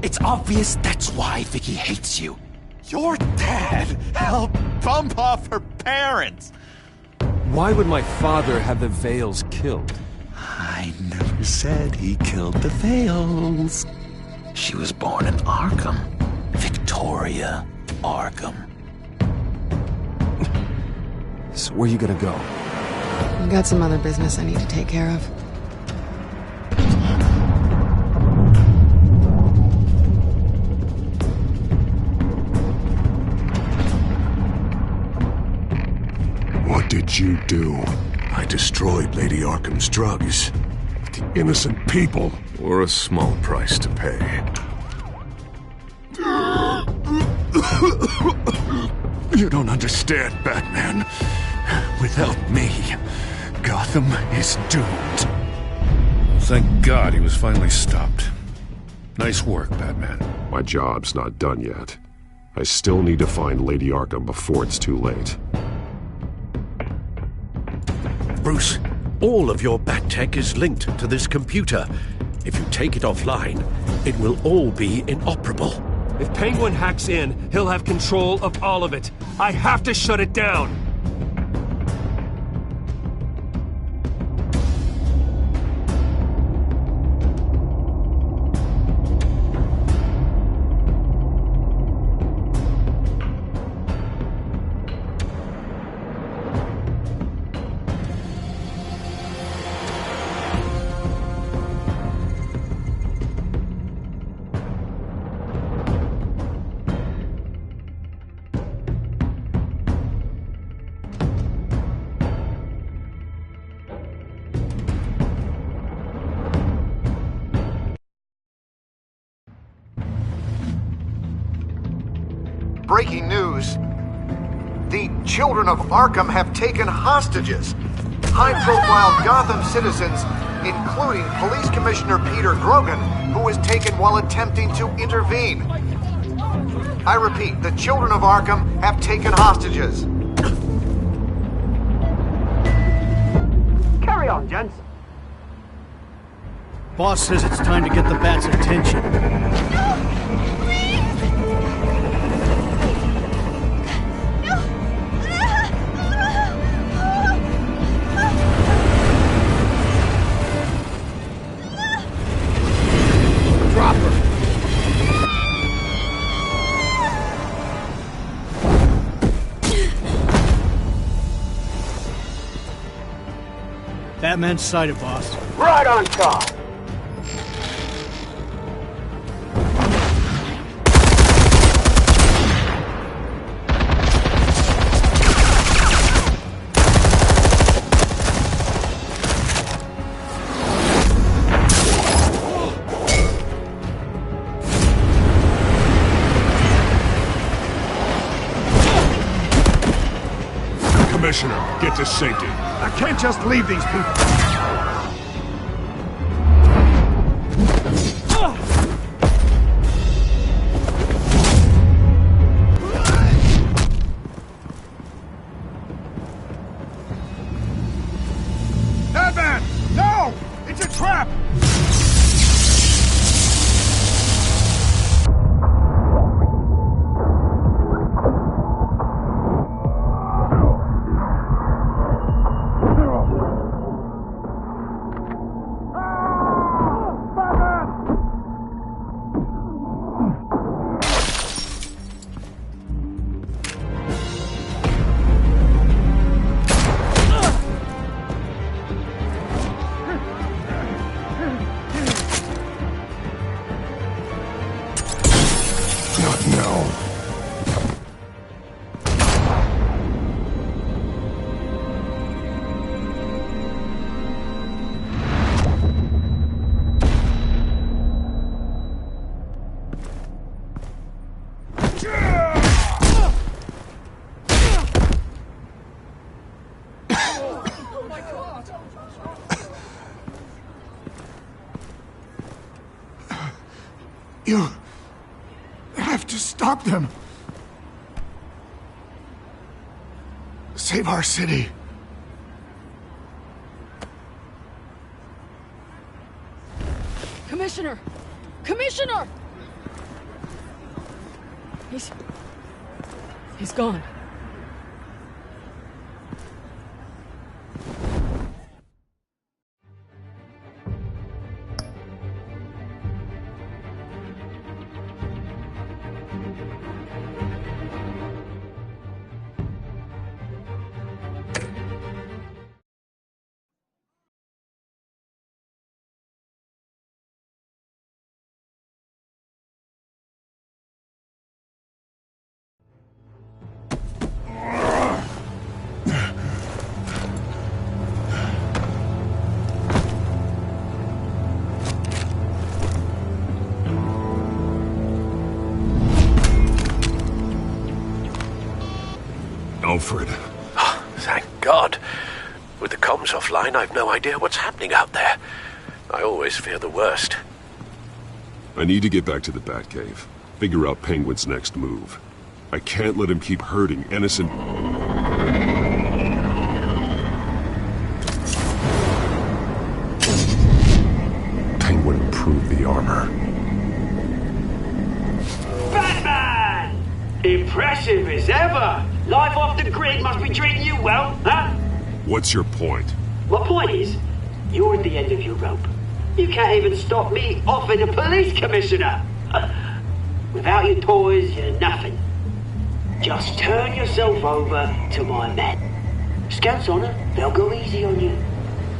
It's obvious that's why Vicky hates you. Your dad helped bump off her parents. Why would my father have the Vales killed? I never said he killed the Vales. She was born in Arkham. Victoria Arkham. So where you gonna go? I've got some other business I need to take care of. What did you do? I destroyed Lady Arkham's drugs. The innocent people were a small price to pay. You don't understand, Batman. Without me, Gotham is doomed. Thank God he was finally stopped. Nice work, Batman. My job's not done yet. I still need to find Lady Arkham before it's too late. Bruce, all of your Bat-Tech is linked to this computer. If you take it offline, it will all be inoperable. If Penguin hacks in, he'll have control of all of it. I have to shut it down. Breaking news. The children of Arkham have taken hostages. High-profile Gotham citizens, including Police Commissioner Peter Grogan, who was taken while attempting to intervene. I repeat, the children of Arkham have taken hostages. Carry on, gents. Boss says it's time to get the Bat's attention. Batman's sighted, boss. Right on top. Commissioner, get to safety. I can't just leave these people. Batman! No! It's a trap! You have to stop them. Save our city. Commissioner! Commissioner! He's gone. Alfred. Oh, thank God. With the comms offline, I've no idea what's happening out there. I always fear the worst. I need to get back to the Batcave. Figure out Penguin's next move. I can't let him keep hurting innocent... Penguin improved the armor. Batman! Impressive as ever! Life off the grid must be treating you well, huh? What's your point? My point is, you're at the end of your rope. You can't even stop me offing a police commissioner. Without your toys, you're nothing. Just turn yourself over to my men. Scouts on her, they'll go easy on you.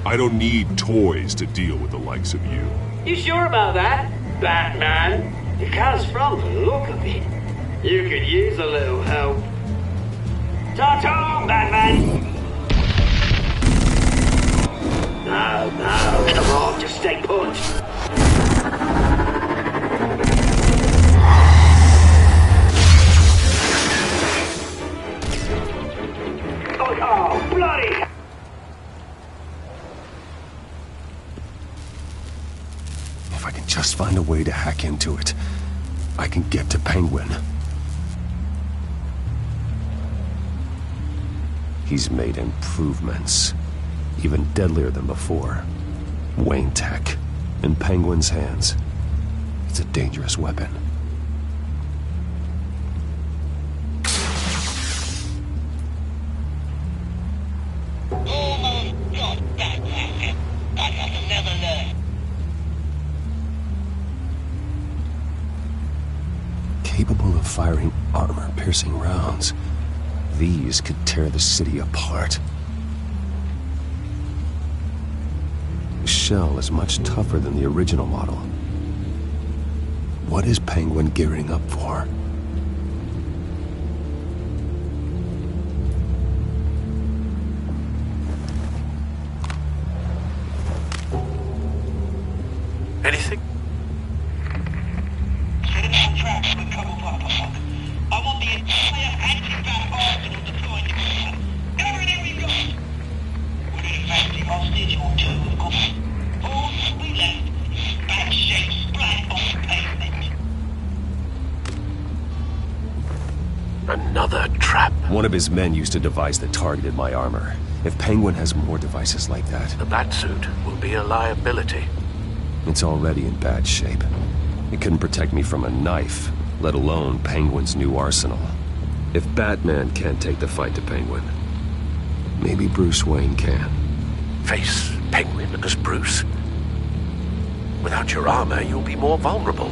I don't need toys to deal with the likes of you. You sure about that, Batman? Because from the look of it, you could use a little help. Ta-ta, Batman! No, come on, just stay put. Oh, bloody! If I can just find a way to hack into it, I can get to Penguin. He's made improvements, even deadlier than before. Wayne tech, in Penguin's hands. It's a dangerous weapon. Capable of firing armor-piercing rounds. These could tear the city apart. The shell is much tougher than the original model. What is Penguin gearing up for? Anything? I want the entire anti-bat arsenal deployed to Gotham. Everything we've got. We're in a fancy hostage or two, of course. All we left is bat-shaped splat on the pavement. Another trap. One of his men used a device that targeted my armor. If Penguin has more devices like that... The Batsuit will be a liability. It's already in bad shape. It couldn't protect me from a knife, let alone Penguin's new arsenal. If Batman can't take the fight to Penguin, maybe Bruce Wayne can. Face Penguin as Bruce. Without your armor, you'll be more vulnerable,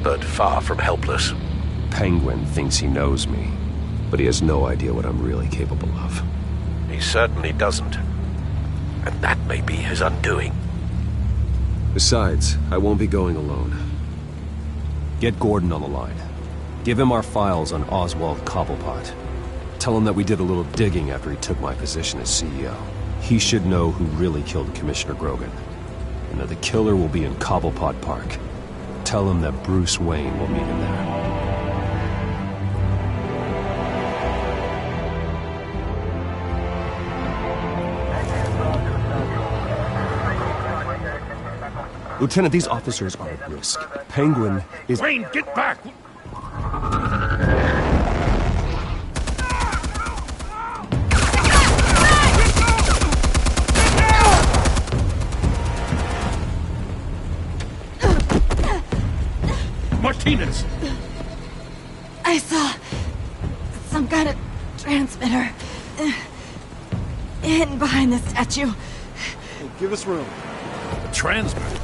but far from helpless. Penguin thinks he knows me, but he has no idea what I'm really capable of. He certainly doesn't. And that may be his undoing. Besides, I won't be going alone. Get Gordon on the line. Give him our files on Oswald Cobblepot. Tell him that we did a little digging after he took my position as CEO. He should know who really killed Commissioner Grogan, and that the killer will be in Cobblepot Park. Tell him that Bruce Wayne will meet him there. Lieutenant, these officers are at risk. Penguin is... Wayne, get back! Martinez! I saw some kind of transmitter hidden behind the statue. Hey, give us room. A transmitter?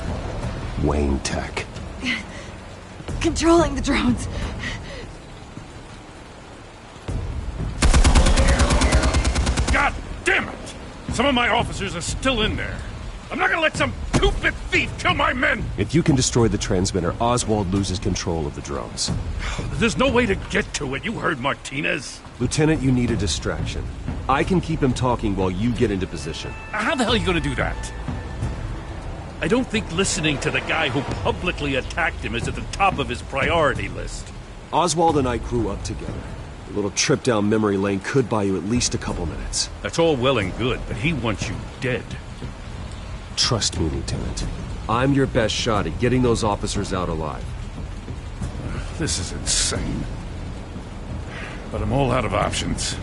Wayne Tech. Controlling the drones. God damn it! Some of my officers are still in there. I'm not gonna let some two-bit thief kill my men! If you can destroy the transmitter, Oswald loses control of the drones. There's no way to get to it. You heard Martinez. Lieutenant, you need a distraction. I can keep him talking while you get into position. How the hell are you gonna do that? I don't think listening to the guy who publicly attacked him is at the top of his priority list. Oswald and I grew up together. A little trip down memory lane could buy you at least a couple minutes. That's all well and good, but he wants you dead. Trust me, Lieutenant. I'm your best shot at getting those officers out alive. This is insane. But I'm all out of options.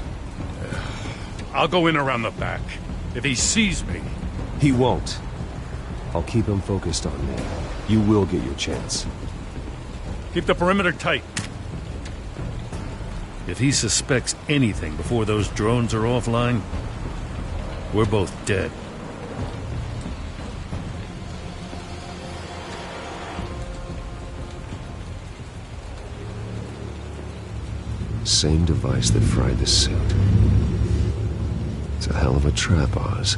I'll go in around the back. If he sees me... He won't. I'll keep him focused on me. You will get your chance. Keep the perimeter tight. If he suspects anything before those drones are offline, we're both dead. Same device that fried the suit. It's a hell of a trap, Oz.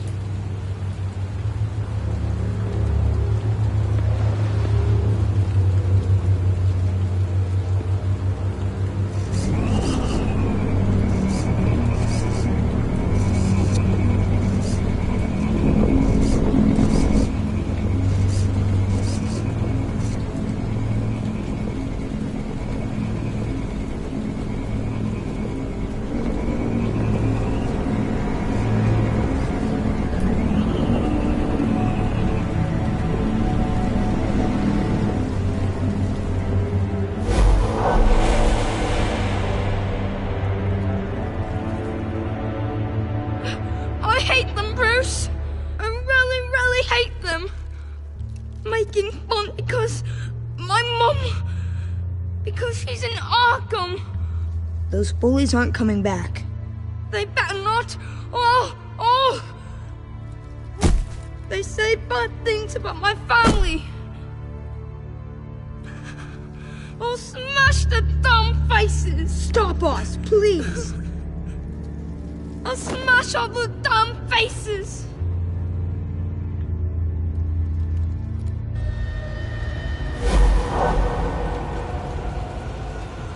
Making fun because my mum... because she's in Arkham. Those bullies aren't coming back. They better not. They say bad things about my family. I'll smash the dumb faces. Stop us, please. I'll smash all the dumb faces.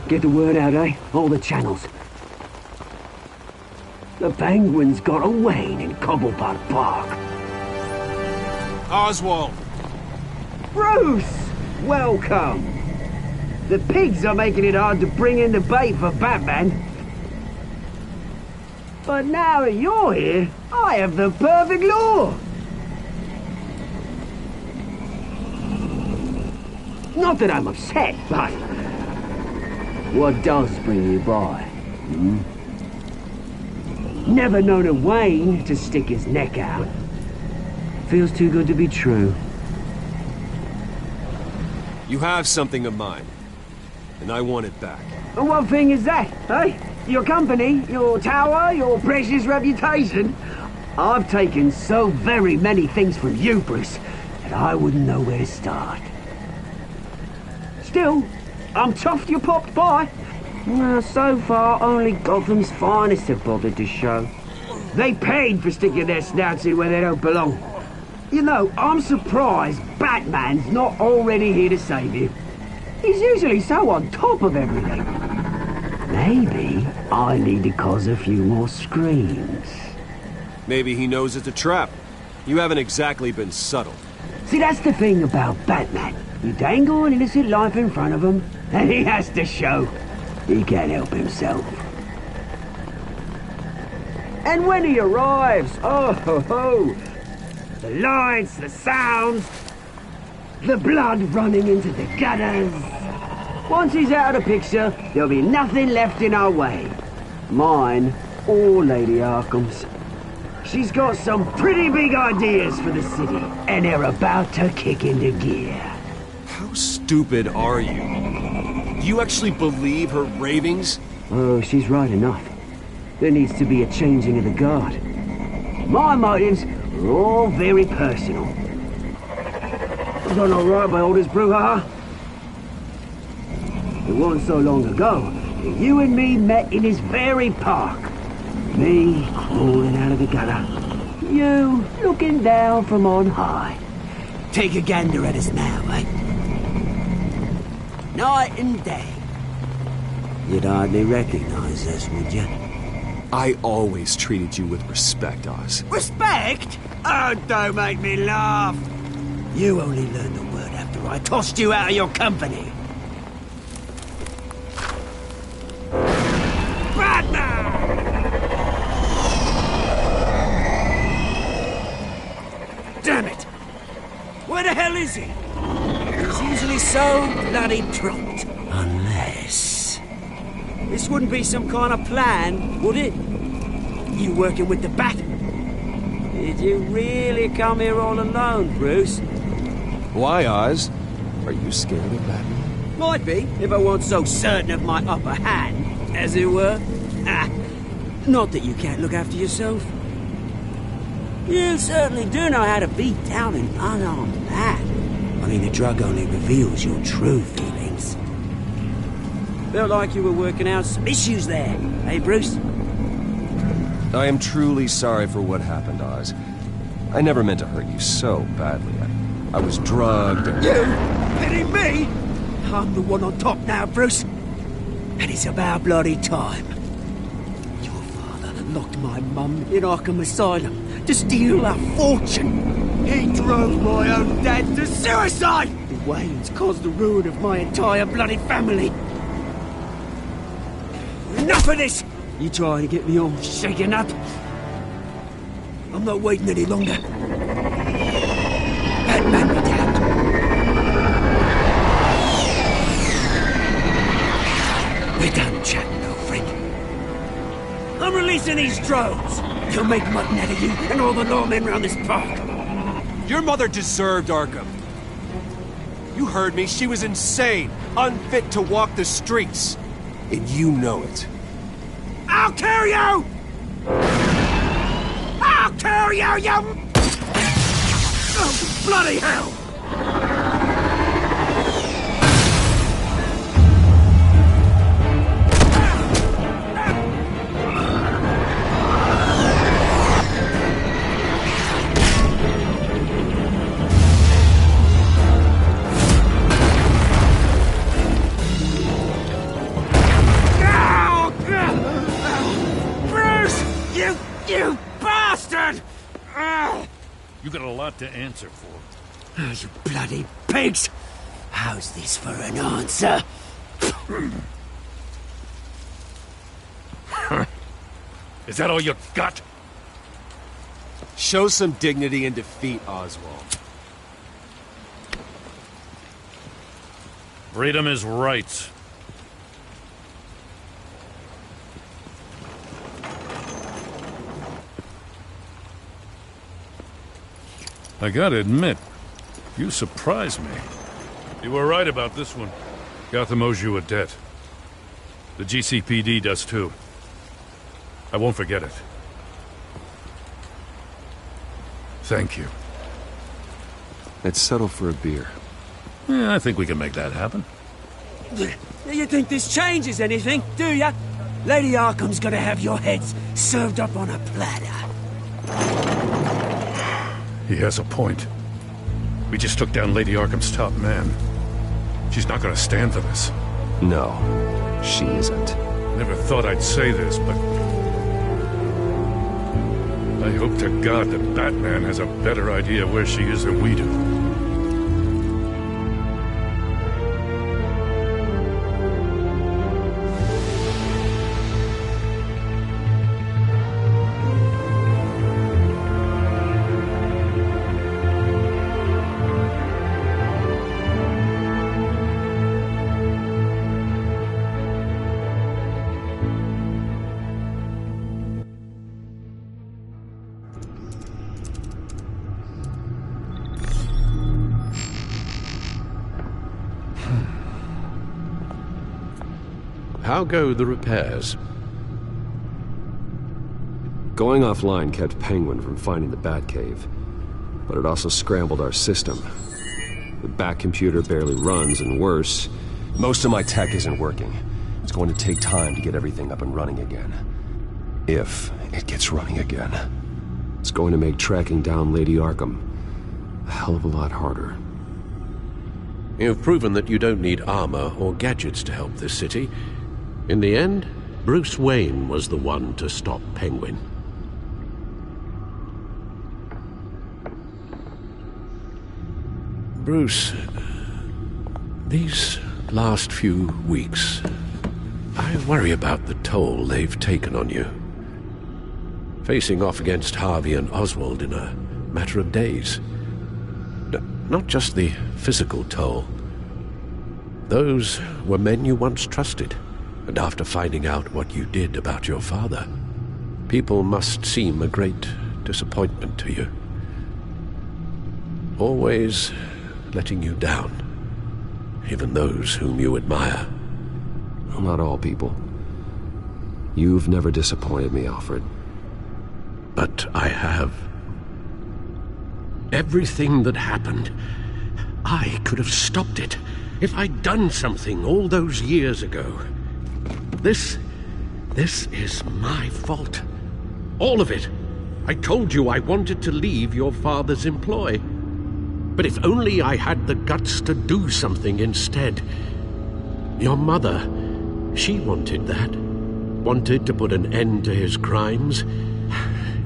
Get the word out, eh? All the channels. The Penguins got a Wayne in Cobblepot Park. Oswald! Bruce! Welcome! The pigs are making it hard to bring in the bait for Batman. But now that you're here, I have the perfect lure! Not that I'm upset, but... what does bring you by? Never known a Wayne to stick his neck out. Feels too good to be true. You have something of mine, and I want it back. And what thing is that, eh? Your company, your tower, your precious reputation? I've taken so very many things from you, Bruce, that I wouldn't know where to start. Still, I'm chuffed you popped by. Well, so far, only Gotham's finest have bothered to show. They paid for sticking their snouts in where they don't belong. You know, I'm surprised Batman's not already here to save you. He's usually so on top of everything. Maybe I need to cause a few more screams. Maybe he knows it's a trap. You haven't exactly been subtle. See, that's the thing about Batman. You dangle an innocent life in front of him, and he has to show he can't help himself. And when he arrives, oh ho ho! The lights, the sounds, the blood running into the gutters. Once he's out of the picture, there'll be nothing left in our way. Mine or Lady Arkham's. She's got some pretty big ideas for the city, and they're about to kick into gear. How stupid are you? Do you actually believe her ravings? Oh, she's right enough. There needs to be a changing of the guard. My motives are all very personal. I've done all right by orders, brouhaha. It wasn't so long ago that you and me met in this very park. Me crawling out of the gutter. You looking down from on high. Take a gander at us now, eh? Night and day. You'd hardly recognize us, would you? I always treated you with respect, Oz. Respect? Oh, don't make me laugh. You only learned the word after I tossed you out of your company. Batman! Damn it! Where the hell is he? He's usually so bloody prompt. Unless... This wouldn't be some kind of plan, would it? You working with the Bat? Did you really come here all alone, Bruce? Why, Oz? Are you scared of Batman? Might be, if I weren't so certain of my upper hand, as it were. Not that you can't look after yourself. You certainly do know how to beat down an unarmed man. I mean, the drug only reveals your true feelings. Felt like you were working out some issues there, eh, Bruce? I am truly sorry for what happened, Oz. I never meant to hurt you so badly. I was drugged and... You? Pity me? I'm the one on top now, Bruce. And it's about bloody time. Your father locked my mum in Arkham Asylum to steal a fortune. He drove my own dad to suicide! The Waynes caused the ruin of my entire bloody family. Enough of this! You trying to get me all shaken up? I'm not waiting any longer. Batman be damned. We're done chatting, old friend. I'm releasing these drones. You'll make mutton out of you and all the lawmen around this park. Your mother deserved Arkham. You heard me. She was insane, unfit to walk the streets. And you know it. I'll kill you! I'll kill you, you... Oh, bloody hell! You bastard! You got a lot to answer for. Oh, you bloody pigs! How's this for an answer? Is that all you got? Show some dignity and defeat Oswald. Freedom is rights. I gotta admit, you surprised me. You were right about this one. Gotham owes you a debt. The GCPD does too. I won't forget it. Thank you. Let's settle for a beer. Yeah, I think we can make that happen. You think this changes anything, do ya? Lady Arkham's gonna have your heads served up on a platter. He has a point. We just took down Lady Arkham's top man. She's not gonna stand for this. No, she isn't. Never thought I'd say this, but... I hope to God that Batman has a better idea where she is than we do. How go the repairs? Going offline kept Penguin from finding the Batcave, but it also scrambled our system. The Bat computer barely runs, and worse, most of my tech isn't working. It's going to take time to get everything up and running again. If it gets running again. It's going to make tracking down Lady Arkham a hell of a lot harder. You've proven that you don't need armor or gadgets to help this city. In the end, Bruce Wayne was the one to stop Penguin. Bruce, these last few weeks, I worry about the toll they've taken on you. Facing off against Harvey and Oswald in a matter of days. Not just the physical toll. Those were men you once trusted, and after finding out what you did about your father, people must seem a great disappointment to you. Always letting you down, even those whom you admire. Well, not all people. You've never disappointed me, Alfred. But I have. Everything that happened, I could have stopped it if I'd done something all those years ago. This is my fault. All of it. I told you I wanted to leave your father's employ. But if only I had the guts to do something instead. Your mother, she wanted that. Wanted to put an end to his crimes.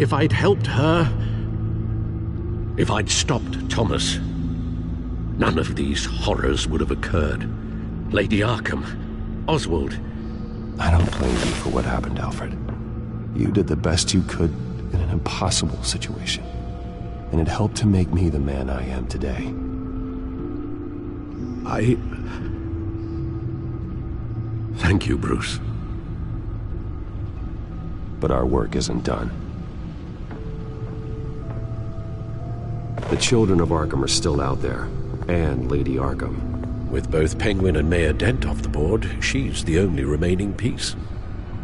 If I'd helped her, if I'd stopped Thomas, none of these horrors would have occurred. Lady Arkham, Oswald. I don't blame you for what happened, Alfred. You did the best you could in an impossible situation. And it helped to make me the man I am today. Thank you, Bruce. But our work isn't done. The children of Arkham are still out there, and Lady Arkham. With both Penguin and Mayor Dent off the board, she's the only remaining piece.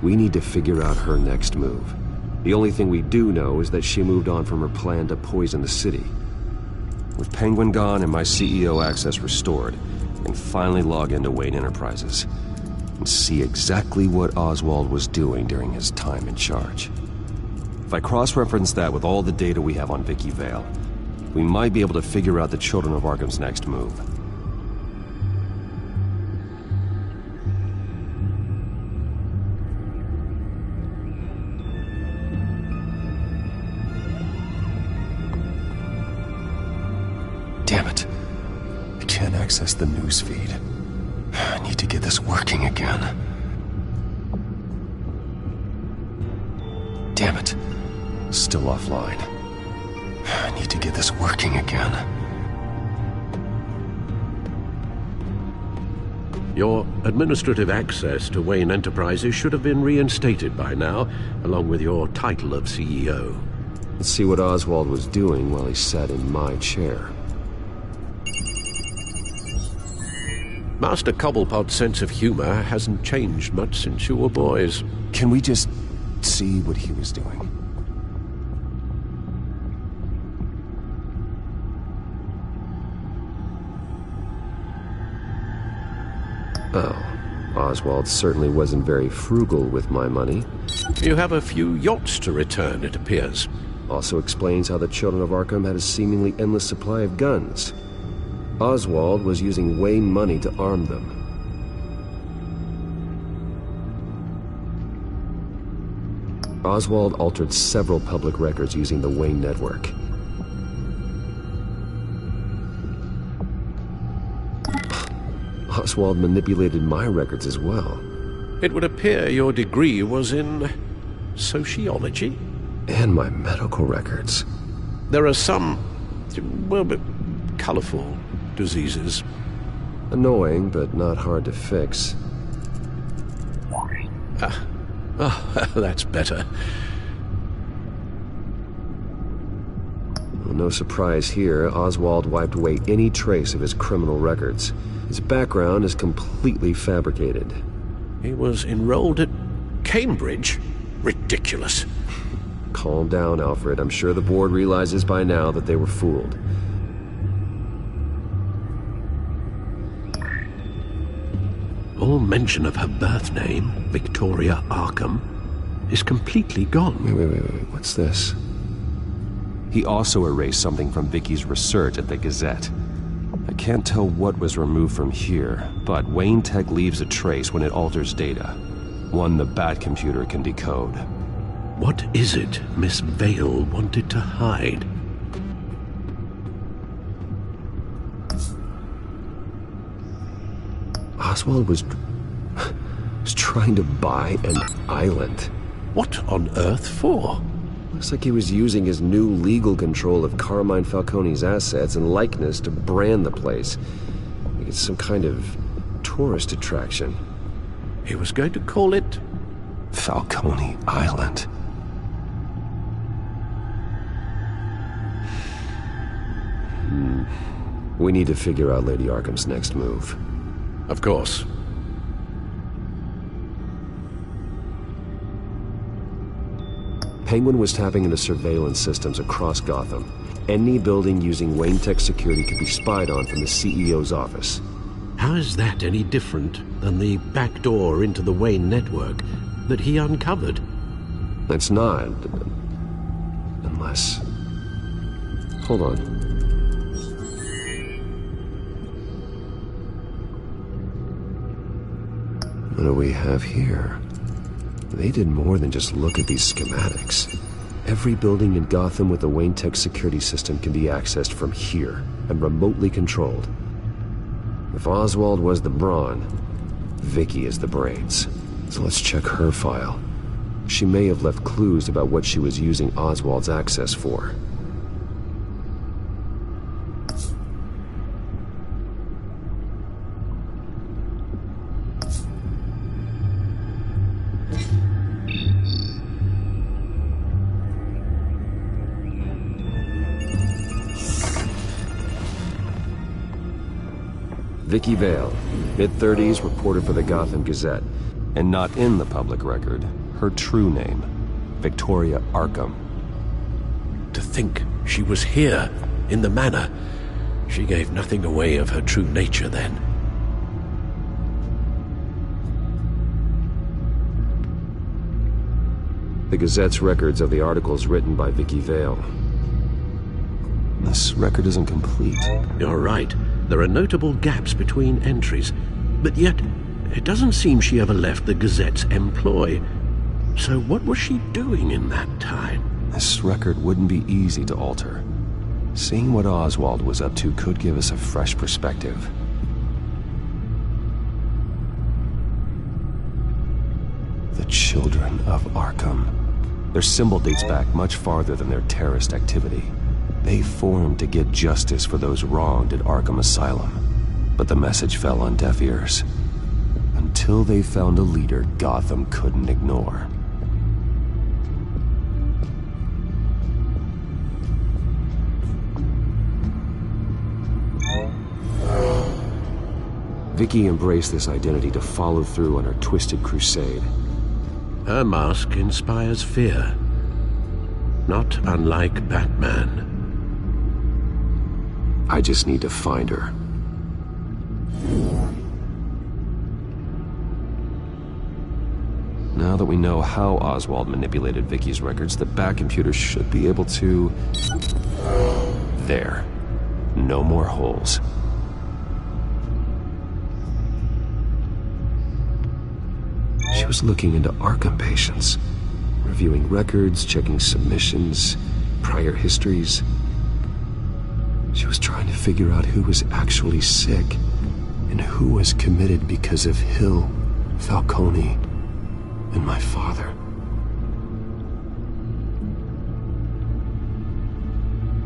We need to figure out her next move. The only thing we do know is that she moved on from her plan to poison the city. With Penguin gone and my CEO access restored, I can finally log into Wayne Enterprises and see exactly what Oswald was doing during his time in charge. If I cross-reference that with all the data we have on Vicky Vale, we might be able to figure out the Children of Arkham's next move. Damn it. I can't access the news feed. I need to get this working again. Damn it. Still offline. I need to get this working again. Your administrative access to Wayne Enterprises should have been reinstated by now, along with your title of CEO. Let's see what Oswald was doing while he sat in my chair. Master Cobblepot's sense of humor hasn't changed much since you were boys. Can we just see what he was doing? Oh, Oswald certainly wasn't very frugal with my money. You have a few yachts to return, it appears. Also explains how the Children of Arkham had a seemingly endless supply of guns. Oswald was using Wayne money to arm them. Oswald altered several public records using the Wayne network. Oswald manipulated my records as well. It would appear your degree was in sociology? And my medical records. There are some, well, but colorful diseases. Annoying, but not hard to fix. That's better. Well, no surprise here, Oswald wiped away any trace of his criminal records. His background is completely fabricated. He was enrolled at Cambridge? Ridiculous. Calm down, Alfred. I'm sure the board realizes by now that they were fooled. All mention of her birth name, Victoria Arkham, is completely gone. Wait. What's this? He also erased something from Vicky's research at the Gazette. I can't tell what was removed from here, but Wayne Tech leaves a trace when it alters data. One the Bat computer can decode. What is it Miss Vale wanted to hide? Oswald was trying to buy an island. What on earth for? Looks like he was using his new legal control of Carmine Falcone's assets and likeness to brand the place. Like it's some kind of tourist attraction. He was going to call it Falcone Island. We need to figure out Lady Arkham's next move. Of course. Penguin was tapping into surveillance systems across Gotham. Any building using Wayne Tech security could be spied on from the CEO's office. How is that any different than the back door into the Wayne network that he uncovered? It's not. Unless... Hold on. What do we have here? They did more than just look at these schematics. Every building in Gotham with a Wayne Tech security system can be accessed from here and remotely controlled. If Oswald was the brawn, Vicky is the brains. So let's check her file. She may have left clues about what she was using Oswald's access for. Vicky Vale, mid-30s, reported for the Gotham Gazette. And not in the public record, her true name, Victoria Arkham. To think she was here, in the manor. She gave nothing away of her true nature then. The Gazette's records of the articles written by Vicky Vale. This record isn't complete. You're right. There are notable gaps between entries, but yet it doesn't seem she ever left the Gazette's employ. So what was she doing in that time? This record wouldn't be easy to alter. Seeing what Oswald was up to could give us a fresh perspective. The Children of Arkham. Their symbol dates back much farther than their terrorist activity. They formed to get justice for those wronged at Arkham Asylum. But the message fell on deaf ears. Until they found a leader Gotham couldn't ignore. Vicky embraced this identity to follow through on her twisted crusade. Her mask inspires fear. Not unlike Batman. I just need to find her. Now that we know how Oswald manipulated Vicky's records, the Bat computer should be able to... There. No more holes. She was looking into Arkham patients, reviewing records, checking submissions, prior histories. She was trying to figure out who was actually sick and who was committed because of Hill, Falcone, and my father.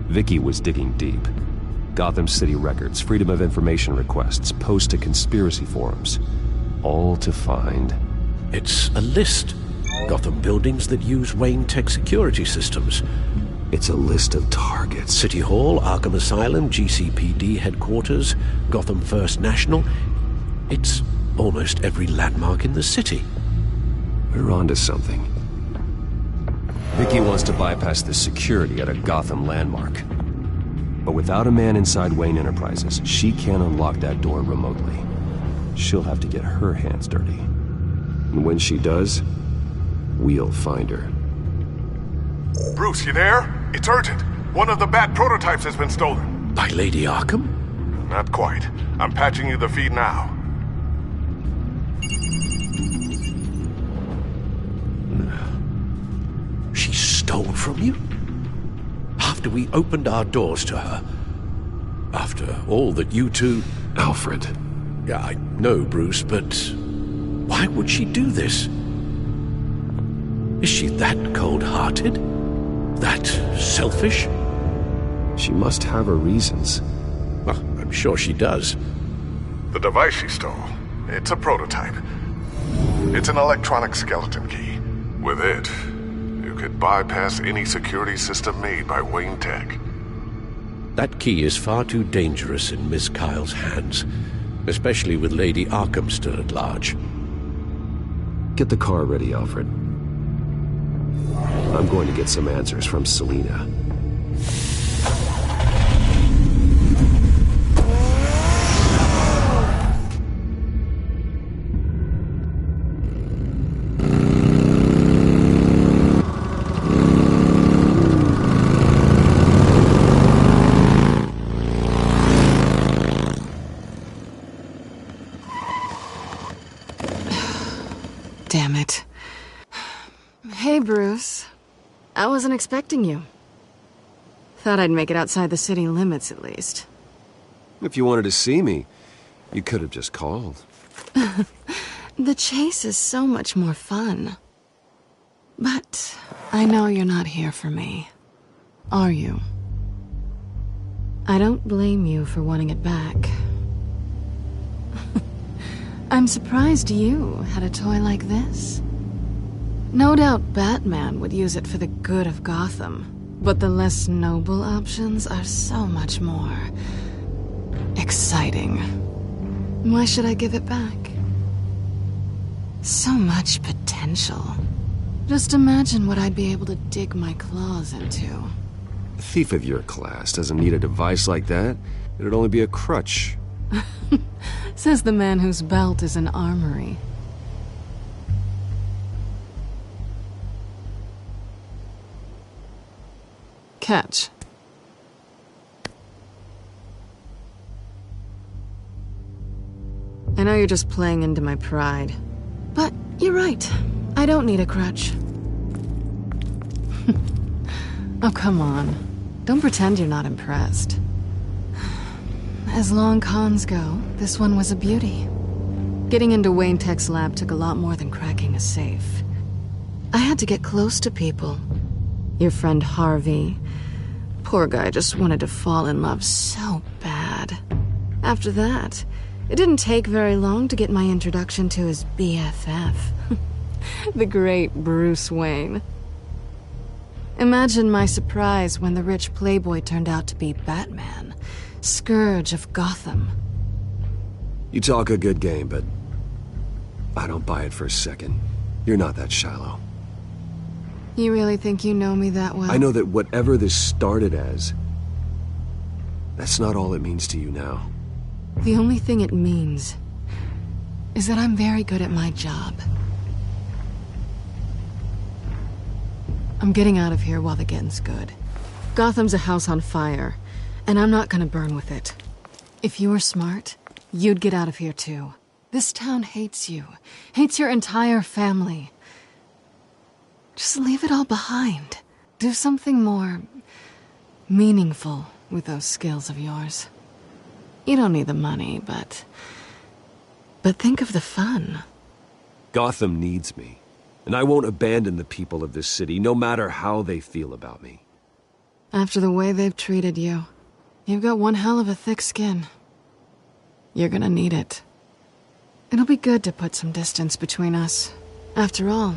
Vicky was digging deep. Gotham City records, Freedom of Information requests, posts to conspiracy forums. All to find... It's a list. Gotham buildings that use Wayne Tech security systems. It's a list of targets. City Hall, Arkham Asylum, GCPD headquarters, Gotham First National. It's almost every landmark in the city. We're onto something. Vicky wants to bypass the security at a Gotham landmark. But without a man inside Wayne Enterprises, she can't unlock that door remotely. She'll have to get her hands dirty. And when she does, we'll find her. Bruce, you there? It's urgent. One of the Bat prototypes has been stolen. By Lady Arkham? Not quite. I'm patching you the feed now. She stole from you? After we opened our doors to her? After all that you two... Alfred. Yeah, I know, Bruce, but... why would she do this? Is she that cold-hearted? That selfish? She must have her reasons. Well, I'm sure she does. The device she stole, it's a prototype. It's an electronic skeleton key. With it, you could bypass any security system made by Wayne Tech. That key is far too dangerous in Miss Kyle's hands, especially with Lady Arkham still at large. Get the car ready, Alfred. I'm going to get some answers from Selina. Damn it. Hey, Bruce. I wasn't expecting you. Thought I'd make it outside the city limits, at least. If you wanted to see me, you could have just called. The chase is so much more fun. But I know you're not here for me. Are you? I don't blame you for wanting it back. I'm surprised you had a toy like this. No doubt Batman would use it for the good of Gotham, but the less noble options are so much more exciting. Why should I give it back? So much potential. Just imagine what I'd be able to dig my claws into. A thief of your class doesn't need a device like that. It'd only be a crutch. Says the man whose belt is an armory. Catch. I know you're just playing into my pride, but you're right. I don't need a crutch. Oh, come on. Don't pretend you're not impressed. As long cons go, this one was a beauty. Getting into Wayne Tech's lab took a lot more than cracking a safe. I had to get close to people. Your friend Harvey. Poor guy just wanted to fall in love so bad. After that, it didn't take very long to get my introduction to his BFF. The great Bruce Wayne. Imagine my surprise when the rich playboy turned out to be Batman, Scourge of Gotham. You talk a good game, but I don't buy it for a second. You're not that shallow. You really think you know me that well? I know that whatever this started as, that's not all it means to you now. The only thing it means is that I'm very good at my job. I'm getting out of here while the getting's good. Gotham's a house on fire, and I'm not gonna burn with it. If you were smart, you'd get out of here too. This town hates you, hates your entire family. Just leave it all behind. Do something more meaningful with those skills of yours. You don't need the money, but think of the fun. Gotham needs me, and I won't abandon the people of this city, no matter how they feel about me. After the way they've treated you, you've got one hell of a thick skin. You're gonna need it. It'll be good to put some distance between us. After all,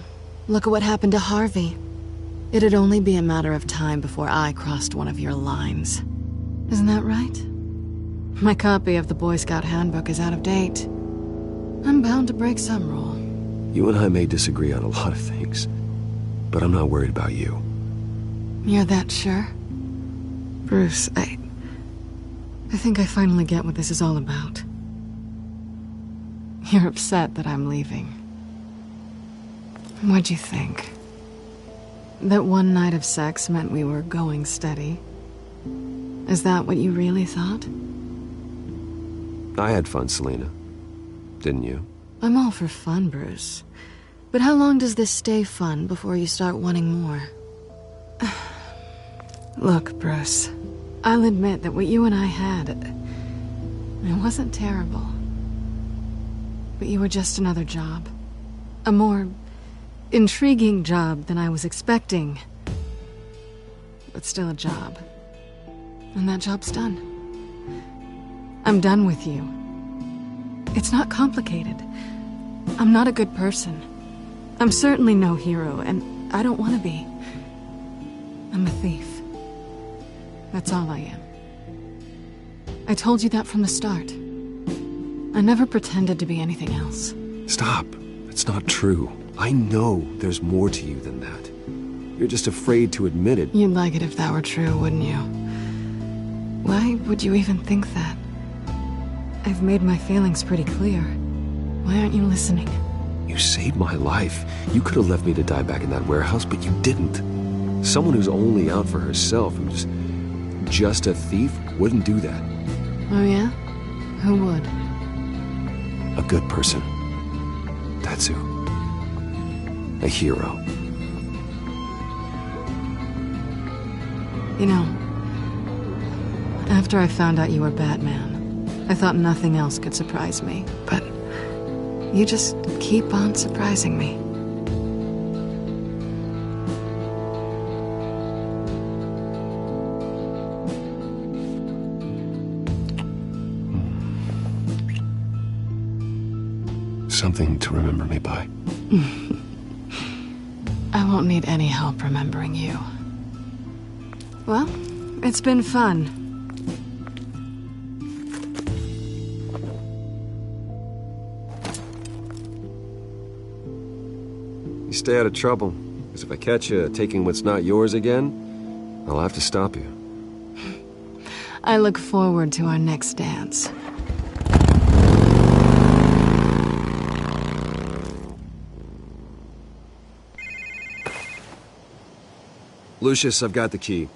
look at what happened to Harvey. It'd only be a matter of time before I crossed one of your lines. Isn't that right? My copy of the Boy Scout handbook is out of date. I'm bound to break some rule. You and I may disagree on a lot of things, but I'm not worried about you. You're that sure? Bruce, I think I finally get what this is all about. You're upset that I'm leaving. What'd you think? That one night of sex meant we were going steady? Is that what you really thought? I had fun, Selena. Didn't you? I'm all for fun, Bruce. But how long does this stay fun before you start wanting more? Look, Bruce, I'll admit that what you and I had, it wasn't terrible. But you were just another job. A more intriguing job than I was expecting. But still a job. And that job's done. I'm done with you. It's not complicated. I'm not a good person. I'm certainly no hero, and I don't want to be. I'm a thief. That's all I am. I told you that from the start. I never pretended to be anything else. Stop. It's not true. I know there's more to you than that. You're just afraid to admit it. You'd like it if that were true, wouldn't you? Why would you even think that? I've made my feelings pretty clear. Why aren't you listening? You saved my life. You could have left me to die back in that warehouse, but you didn't. Someone who's only out for herself, who's just a thief, wouldn't do that. Oh yeah? Who would? A good person. That's who. A hero. You know, after I found out you were Batman, I thought nothing else could surprise me, but you just keep on surprising me. Something to remember me by. I won't need any help remembering you. Well, it's been fun. You stay out of trouble, because if I catch you taking what's not yours again, I'll have to stop you. I look forward to our next dance. Lucius, I've got the key.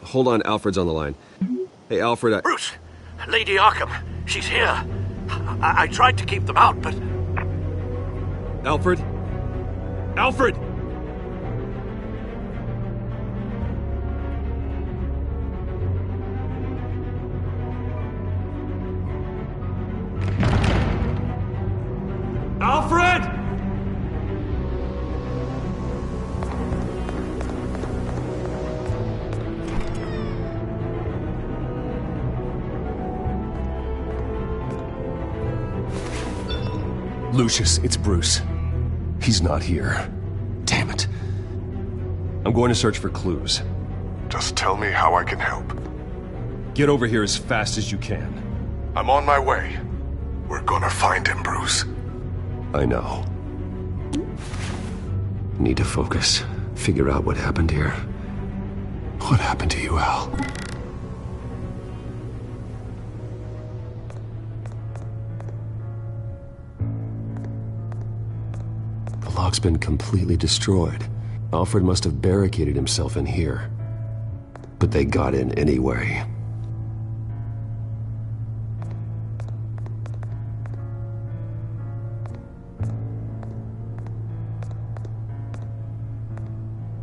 Hold on, Alfred's on the line. Hey, Alfred, Bruce! Lady Arkham, she's here. I tried to keep them out, but... Alfred? Alfred! Alfred! Lucius, it's Bruce. He's not here. Damn it. I'm going to search for clues. Just tell me how I can help. Get over here as fast as you can. I'm on my way. We're gonna find him, Bruce. I know. Need to focus. Figure out what happened here. What happened to you, Al? The lock's been completely destroyed. Alfred must have barricaded himself in here. But they got in anyway.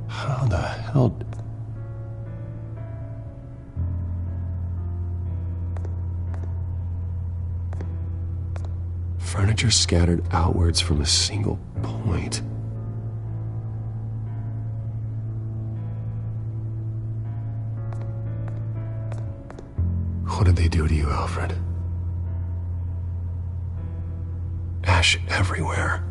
How the hell... Furniture scattered outwards from a single point. What did they do to you, Alfred? Ash everywhere.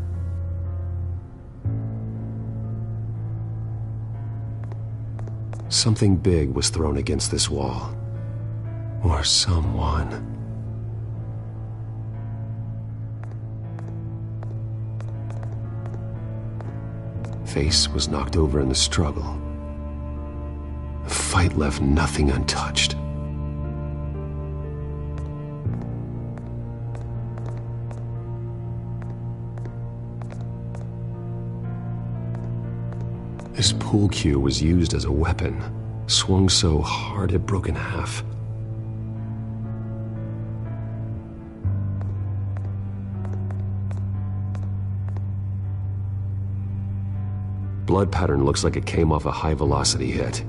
Something big was thrown against this wall. Or someone. face was knocked over in the struggle. The fight left nothing untouched. This pool cue was used as a weapon, swung so hard it broke in half. Blood pattern looks like it came off a high-velocity hit.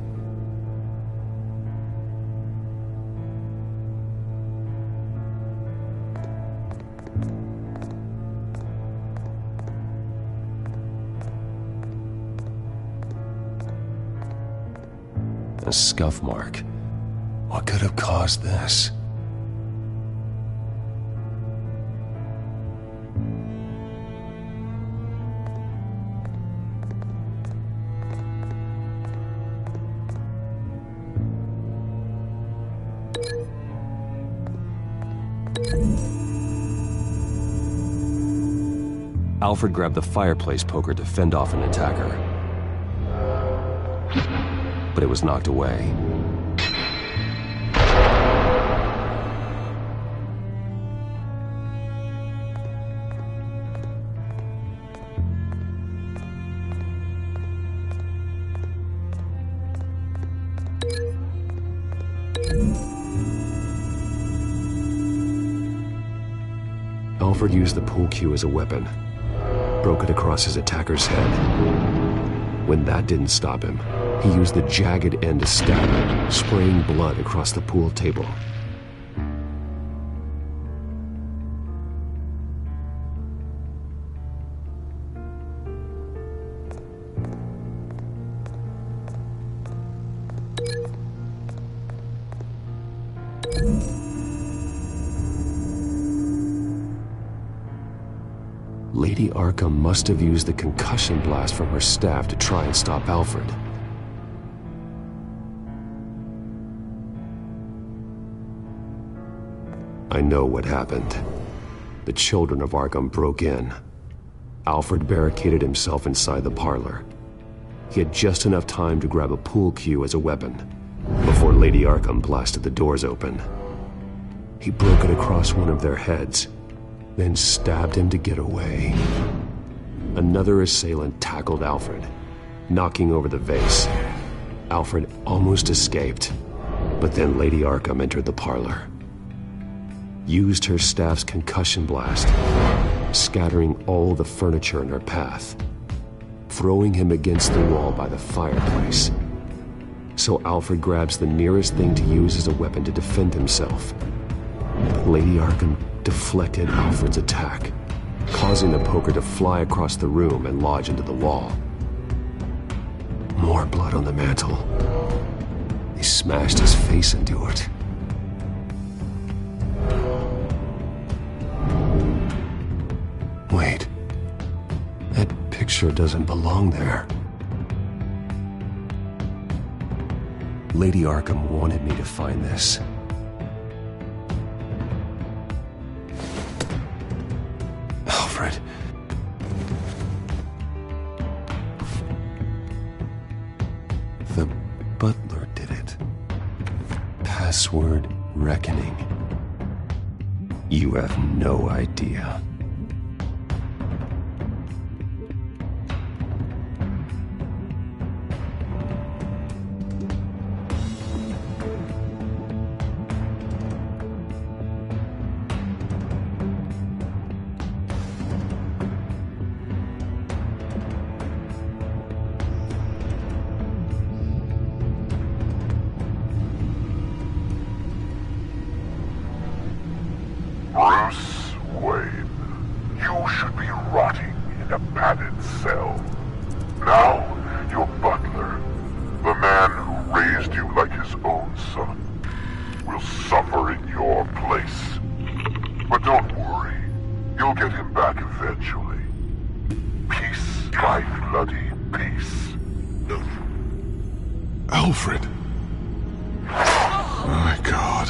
A scuff mark. What could have caused this? Alfred grabbed the fireplace poker to fend off an attacker, but it was knocked away. Alfred used the pool cue as a weapon, broke it across his attacker's head. When that didn't stop him, he used the jagged end to stab him, spraying blood across the pool table. Lady Arkham must have used the concussion blast from her staff to try and stop Alfred. I know what happened. The children of Arkham broke in. Alfred barricaded himself inside the parlor. He had just enough time to grab a pool cue as a weapon before Lady Arkham blasted the doors open. He broke it across one of their heads, then stabbed him to get away. Another assailant tackled Alfred, knocking over the vase. Alfred almost escaped, but then Lady Arkham entered the parlor, used her staff's concussion blast, scattering all the furniture in her path, throwing him against the wall by the fireplace. So Alfred grabs the nearest thing to use as a weapon to defend himself. But Lady Arkham deflected Alfred's attack, causing the poker to fly across the room and lodge into the wall. More blood on the mantel. He smashed his face into it. Wait. That picture doesn't belong there. Lady Arkham wanted me to find this. Alfred. The butler did it. Password reckoning. You have no idea. Bruce Wayne, you should be rotting in a padded cell. Now, your butler, the man who raised you like his own son, will suffer in your place. But don't worry, you'll get him back eventually. Peace by bloody peace. Alfred. Oh my God.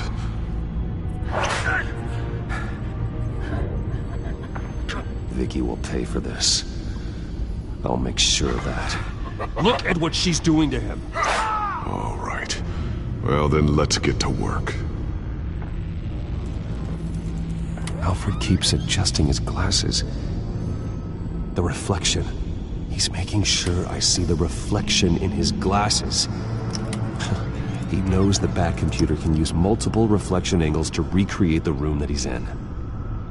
Vicky will pay for this. I'll make sure of that. Look at what she's doing to him. All right. Well, then let's get to work. Alfred keeps adjusting his glasses. The reflection. He's making sure I see the reflection in his glasses. He knows the Batcomputer can use multiple reflection angles to recreate the room that he's in.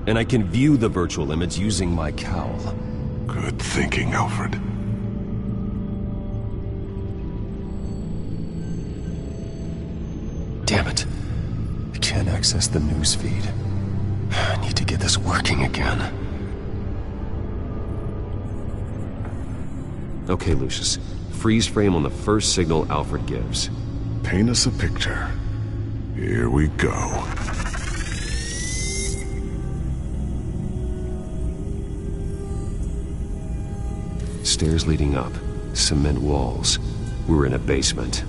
And I can view the virtual image using my cowl. Good thinking, Alfred. Damn it. I can't access the news feed. I need to get this working again. Okay, Lucius. Freeze frame on the first signal Alfred gives. Paint us a picture. Here we go. Stairs leading up. Cement walls. We're in a basement.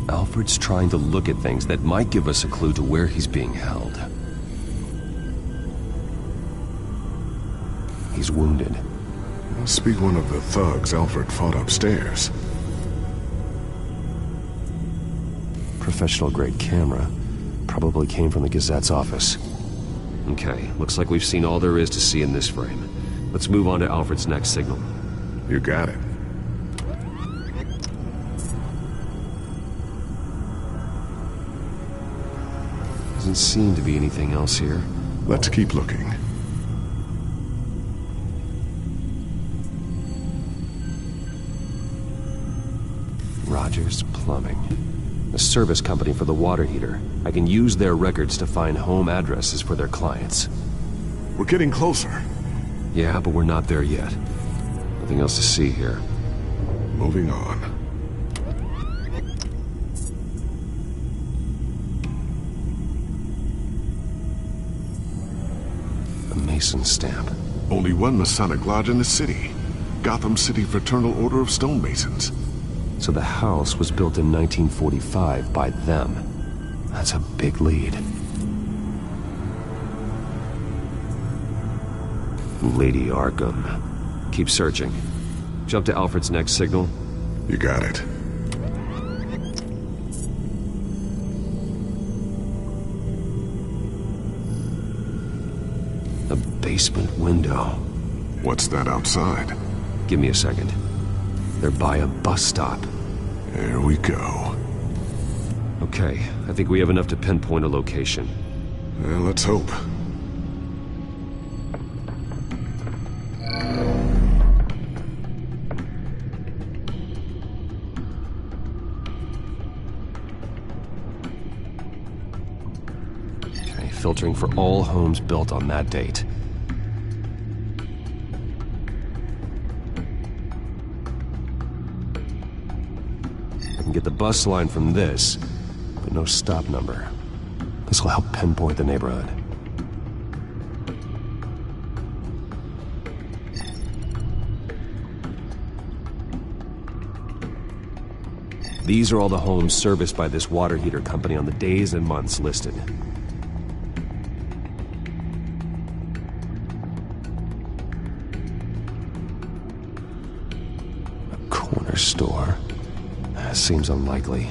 Alfred's trying to look at things that might give us a clue to where he's being held. He's wounded. Must be one of the thugs Alfred fought upstairs. Professional-grade camera. Probably came from the Gazette's office. Okay, looks like we've seen all there is to see in this frame. Let's move on to Alfred's next signal. You got it. Doesn't seem to be anything else here. Let's keep looking. Rogers Plumbing. A service company for the water heater. I can use their records to find home addresses for their clients. We're getting closer. Yeah, but we're not there yet. Nothing else to see here. Moving on. A Mason stamp. Only one Masonic lodge in the city. Gotham City Fraternal Order of Stonemasons. So the house was built in 1945 by them. That's a big lead. Lady Arkham. Keep searching. Jump to Alfred's next signal. You got it. A basement window. What's that outside? Give me a second. They're by a bus stop. There we go. Okay, I think we have enough to pinpoint a location. Well, let's hope. Okay, filtering for all homes built on that date. I can get the bus line from this, but no stop number. This will help pinpoint the neighborhood. These are all the homes serviced by this water heater company on the days and months listed. A corner store. That seems unlikely.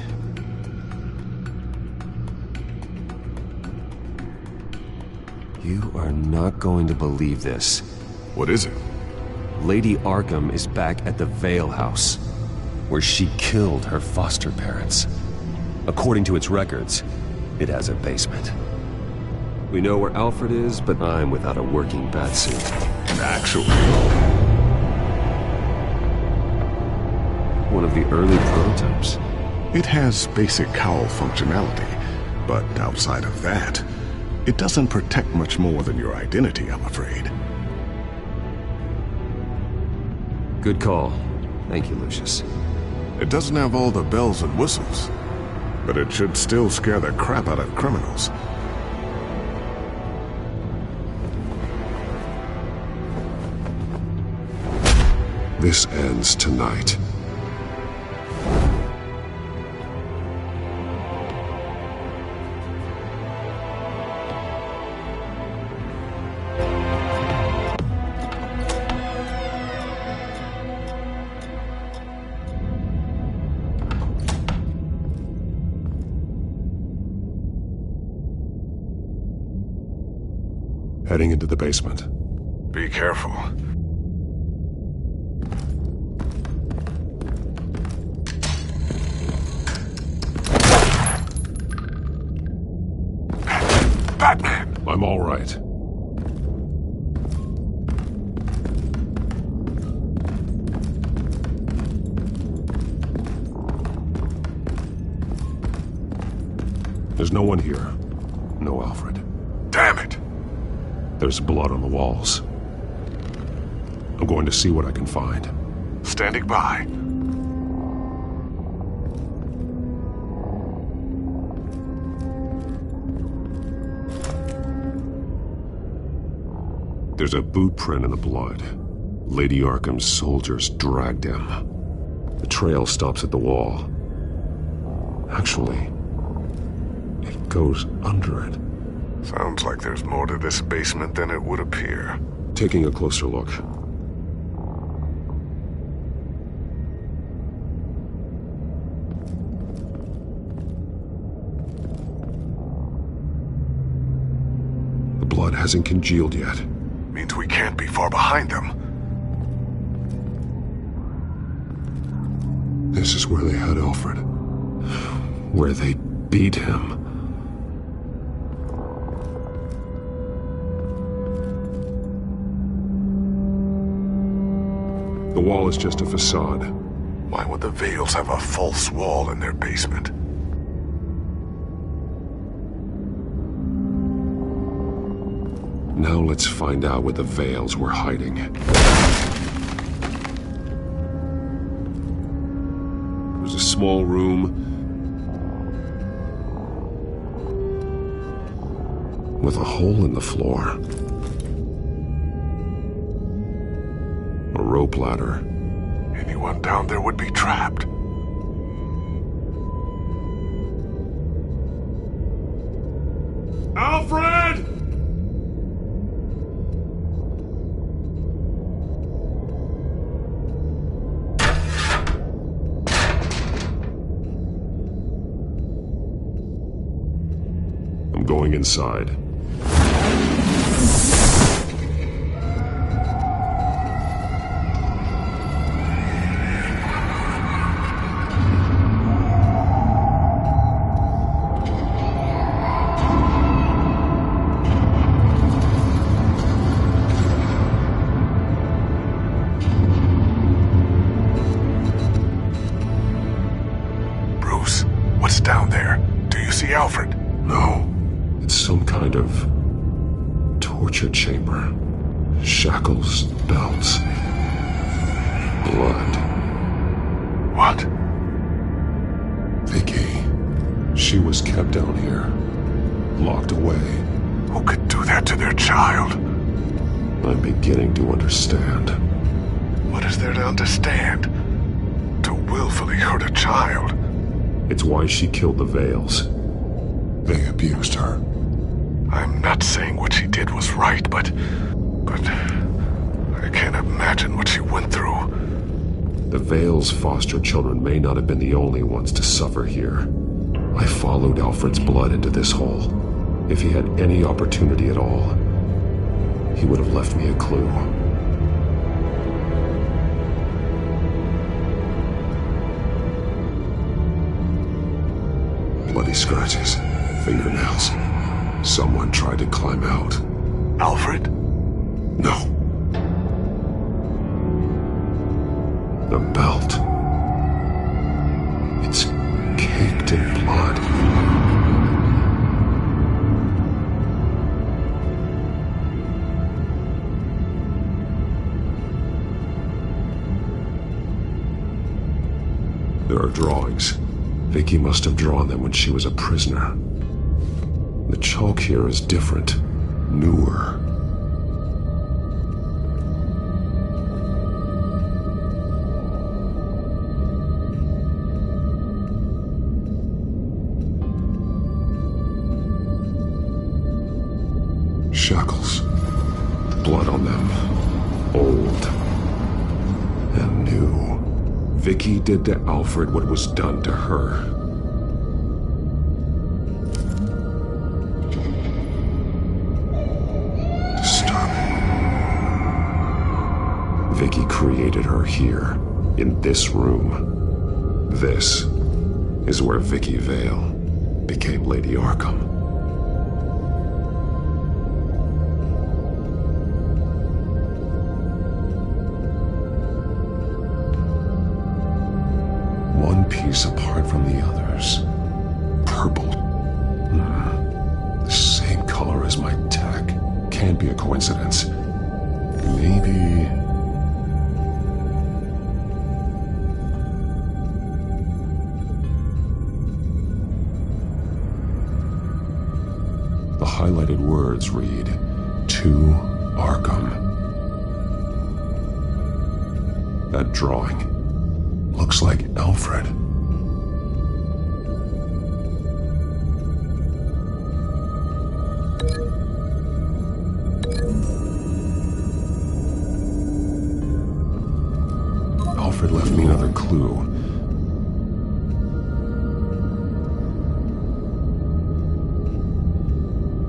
You are not going to believe this. What is it? Lady Arkham is back at the Vale House, where she killed her foster parents. According to its records, it has a basement. We know where Alfred is, but I'm without a working batsuit. Actually. One of the early prototypes. It has basic cowl functionality, but outside of that, it doesn't protect much more than your identity, I'm afraid. Good call. Thank you, Lucius. It doesn't have all the bells and whistles, but it should still scare the crap out of criminals. This ends tonight. heading into the basement. Be careful. Batman! I'm all right. There's no one here. No Alfred. Damn it! There's blood on the walls. I'm going to see what I can find. Standing by. There's a boot print in the blood. Lady Arkham's soldiers dragged him. The trail stops at the wall. Actually, it goes under it. Sounds like there's more to this basement than it would appear. Taking a closer look. The blood hasn't congealed yet. Means we can't be far behind them. This is where they had Alfred. Where they beat him. The wall is just a facade. Why would the Vales have a false wall in their basement? Now let's find out where the Vales were hiding. There's a small room with a hole in the floor. A rope ladder. Anyone down there would be trapped. Alfred! I'm going inside. Bruce, what's down there? Do you see Alfred? No. It's some kind of torture chamber. Shackles, belts, blood. What? Vicky. She was kept down here. Locked away. Who could do that to their child? I'm beginning to understand. What is there to understand? To willfully hurt a child? It's why she killed the Vales. They abused her. I'm not saying what she did was right, but I can't imagine what she went through. The Vales' foster children may not have been the only ones to suffer here. I followed Alfred's blood into this hole. If he had any opportunity at all, he would have left me a clue. Bloody scratches, fingernails. Someone tried to climb out. Alfred? No. The belt. It's caked in blood. There are drawings. Vicky must have drawn them when she was a prisoner. The chalk here is different, newer. Shackles. Blood on them. Old. And new. Vicky did to Alfred what was done to her. Vicky created her here, in this room. This is where Vicky Vale became Lady Arkham. One piece apart from the others. Purple. The same color as my tech. Can't be a coincidence. Maybe... The highlighted words read, "To Arkham." That drawing looks like Alfred. Alfred left me another clue.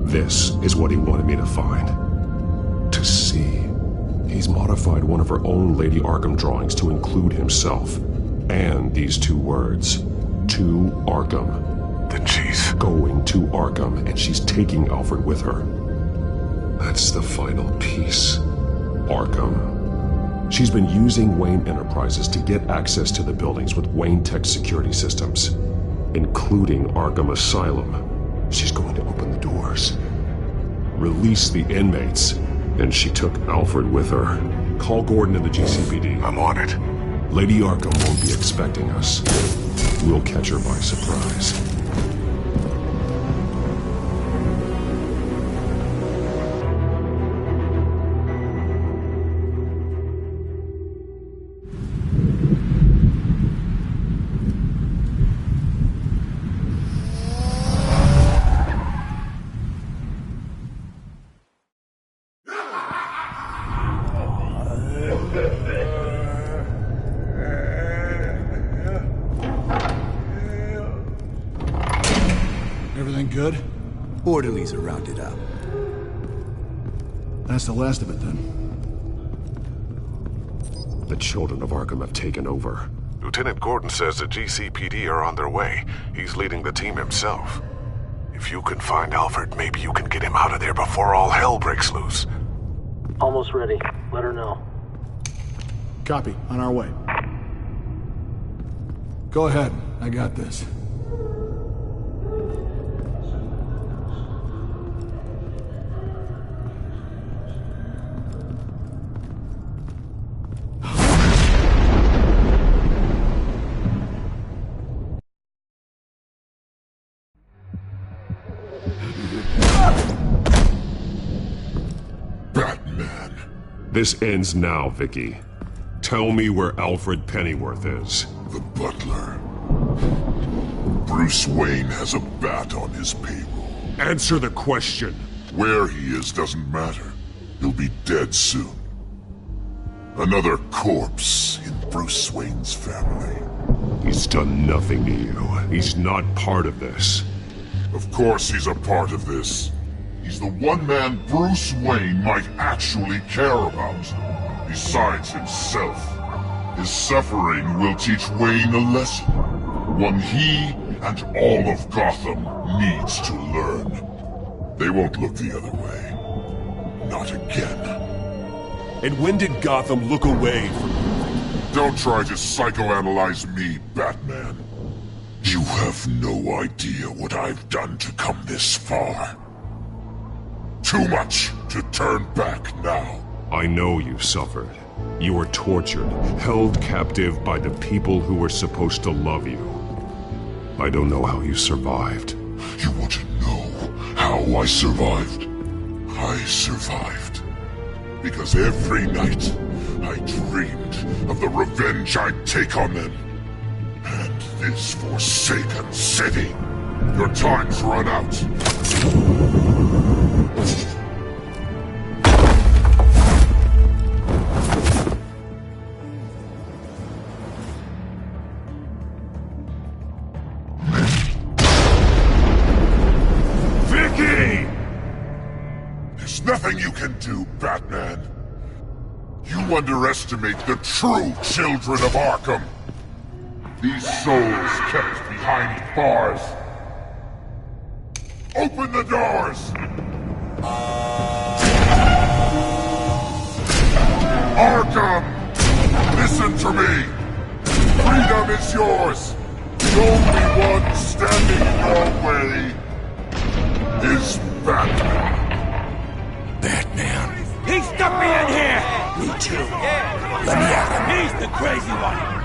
This is what he wanted me to find. To see. He's modified one of her own Lady Arkham drawings to include himself. And these two words. To Arkham. Then she's going to Arkham, and she's taking Alfred with her. That's the final piece. Arkham. She's been using Wayne Enterprises to get access to the buildings with Wayne Tech security systems, including Arkham Asylum. She's going to open the doors, release the inmates, and she took Alfred with her. Call Gordon in the GCPD. I'm on it. Lady Arkham won't be expecting us. We'll catch her by surprise. Everything good? Orderlies are rounded up. That's the last of it, then. The children of Arkham have taken over. Lieutenant Gordon says the GCPD are on their way. He's leading the team himself. If you can find Alfred, maybe you can get him out of there before all hell breaks loose. Almost ready. Let her know. Copy. On our way. Go ahead. I got this. This ends now, Vicky. Tell me where Alfred Pennyworth is. The butler. Bruce Wayne has a bat on his payroll. Answer the question. Where he is doesn't matter. He'll be dead soon. Another corpse in Bruce Wayne's family. He's done nothing to you. He's not part of this. Of course he's a part of this. He's the one man Bruce Wayne might actually care about. Besides himself. His suffering will teach Wayne a lesson. One he and all of Gotham needs to learn. They won't look the other way. Not again. And when did Gotham look away from you? Don't try to psychoanalyze me, Batman. You have no idea what I've done to come this far. Too much to turn back now. I know you suffered. You were tortured, held captive by the people who were supposed to love you. I don't know how you survived. You want to know how I survived? I survived because every night I dreamed of the revenge I'd take on them. And this forsaken city. Your time's run out. Nothing you can do, Batman. You underestimate the true children of Arkham. These souls kept behind bars. Open the doors! Arkham! Listen to me! Freedom is yours! The only one standing in your way is Batman. Batman. He stuck me in here! Me too. Let me at him. He's the crazy one!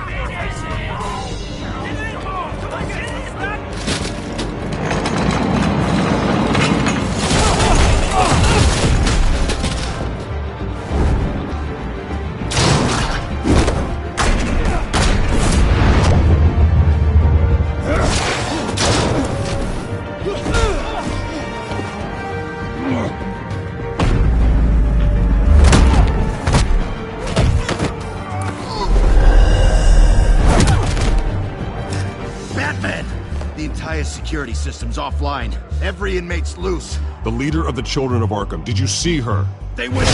Security system's offline. Every inmate's loose. The leader of the Children of Arkham, did you see her? They went...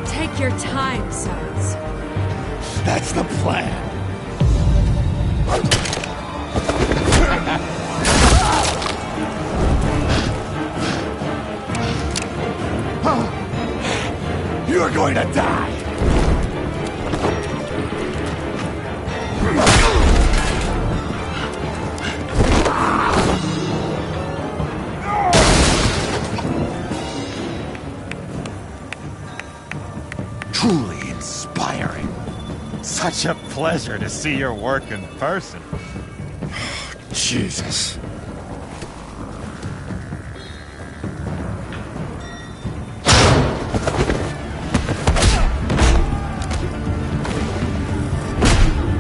Take your time, sons. That's the plan. You're going to die. Truly inspiring. Such a pleasure to see your work in person. Jesus.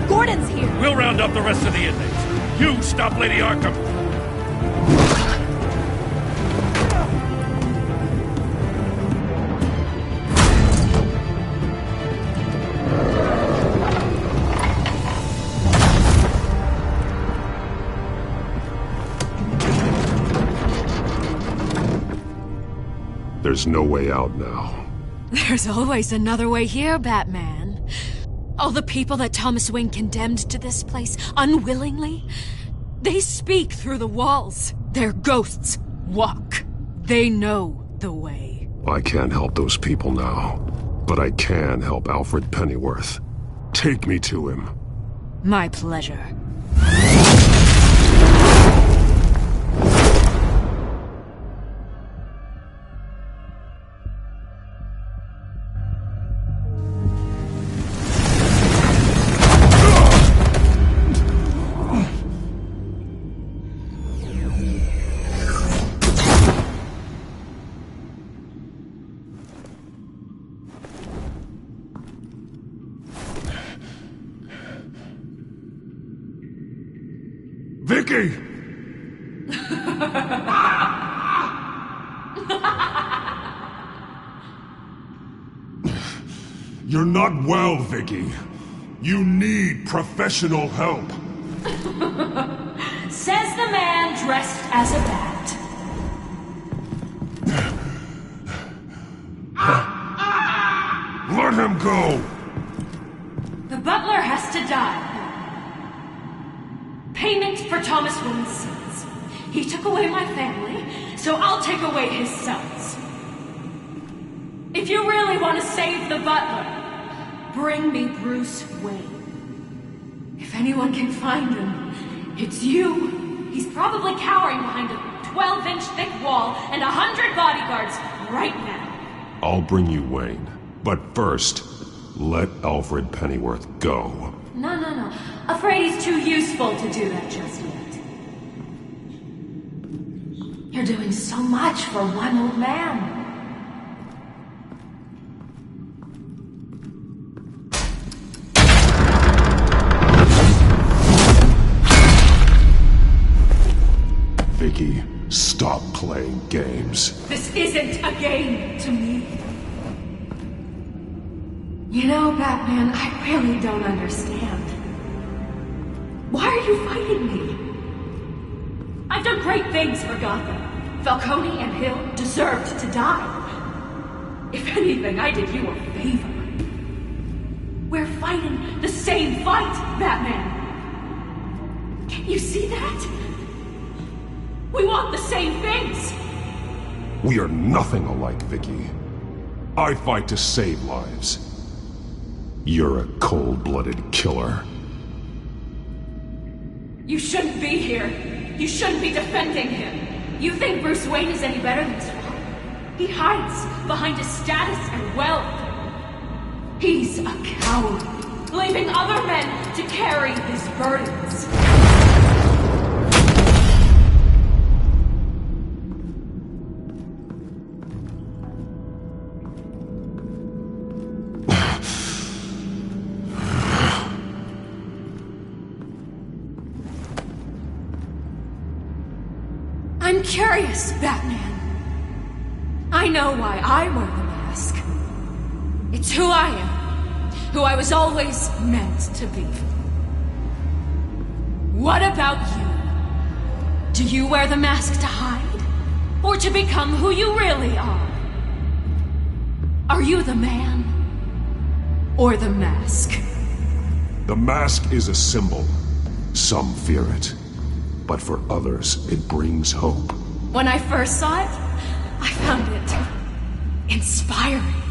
Gordon's here. We'll round up the rest of the inmates. You stop Lady Arkham. is no way out now. There's always another way here, Batman. All the people that Thomas Wayne condemned to this place unwillingly, they speak through the walls. Their ghosts walk. They know the way. I can't help those people now, but I can help Alfred Pennyworth. Take me to him. My pleasure. Vicky! You're not well, Vicky. You need professional help. Says the man dressed as a bat. Let him go! The butler has to die. Payment for Thomas Wayne's sins. He took away my family, so I'll take away his sons. If you really want to save the butler, bring me Bruce Wayne. If anyone can find him, it's you. He's probably cowering behind a 12-inch thick wall and 100 bodyguards right now. I'll bring you Wayne. But first, let Alfred Pennyworth go. No. Afraid he's too useful to do that just yet. You're doing so much for one old man. Vicky, stop playing games. This isn't a game to me. You know, Batman, I really don't understand. Why are you fighting me? I've done great things for Gotham. Falcone and Hill deserved to die. If anything, I did you a favor. We're fighting the same fight, Batman. Can't you see that? We want the same things. We are nothing alike, Vicky. I fight to save lives. You're a cold-blooded killer. You shouldn't be here. You shouldn't be defending him. You think Bruce Wayne is any better than his father? He hides behind his status and wealth. He's a coward, leaving other men to carry his burdens. I'm curious, Batman. I know why I wear the mask. It's who I am, who I was always meant to be. What about you? Do you wear the mask to hide, or to become who you really are? Are you the man, or the mask? The mask is a symbol. Some fear it. But for others, it brings hope. When I first saw it, I found it inspiring.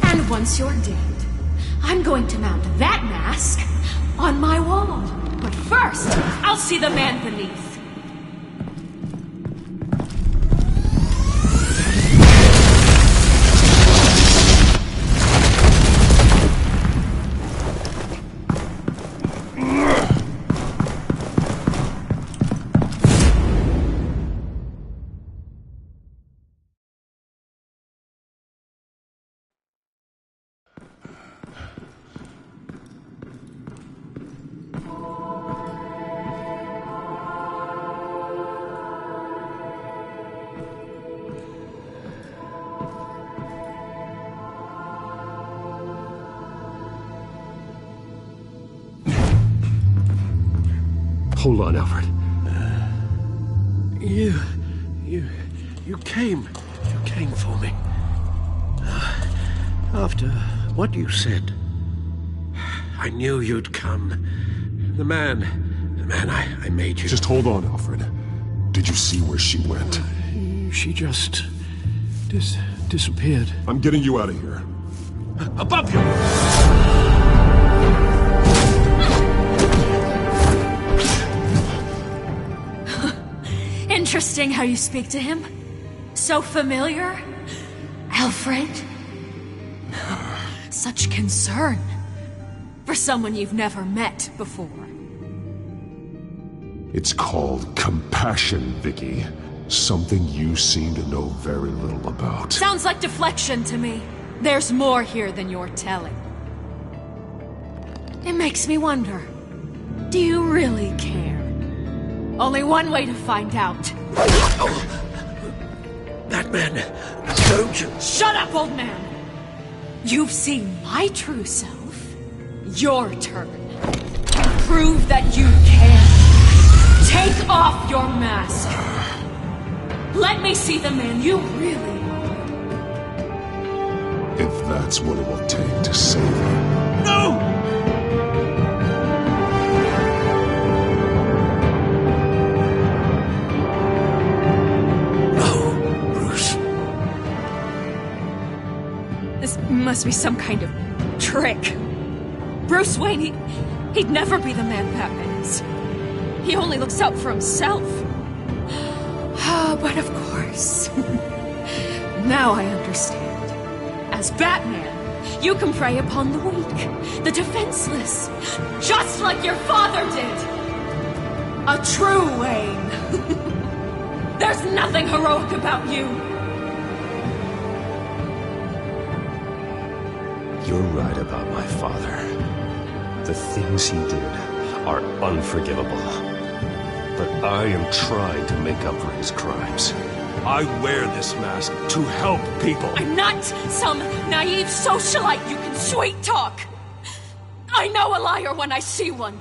And once you're dead, I'm going to mount that mask on my wall. But first, I'll see the man beneath. Hold on, Alfred. You came for me. After what you said, I knew you'd come. The man I made you. Just hold on, Alfred. Did you see where she went? She just disappeared. I'm getting you out of here. Above you! Interesting how you speak to him. So familiar. Alfred. Such concern. For someone you've never met before. It's called compassion, Vicky. Something you seem to know very little about. Sounds like deflection to me. There's more here than you're telling. It makes me wonder. Do you really care? Only one way to find out. That man, don't you... Shut up, old man! You've seen my true self. Your turn. Prove that you can. Take off your mask. Let me see the man you really are. If that's what it will take to save her. No! No, Bruce. This must be some kind of trick. Bruce Wayne, he'd never be the man Batman is. He only looks out for himself. But of course. Now I understand. As Batman, you can prey upon the weak, the defenseless, just like your father did. A true Wayne. There's nothing heroic about you. You're right about my father. The things he did are unforgivable. But I am trying to make up for his crimes. I wear this mask to help people. I'm not some naive socialite you can sweet talk. I know a liar when I see one.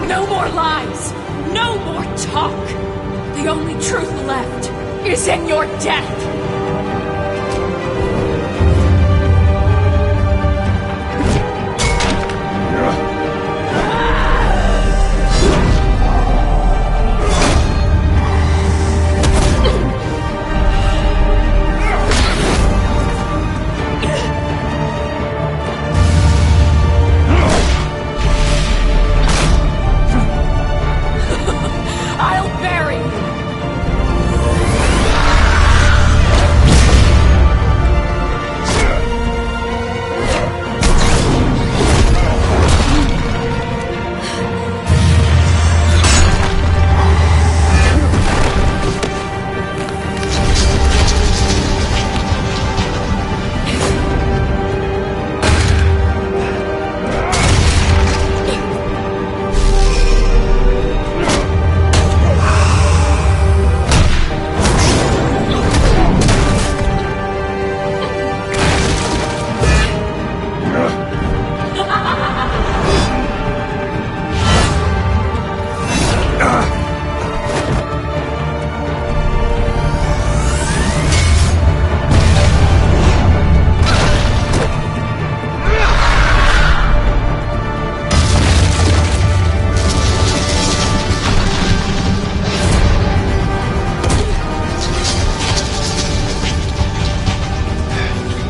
No more lies! No more talk! The only truth left is in your death! I'll bury you!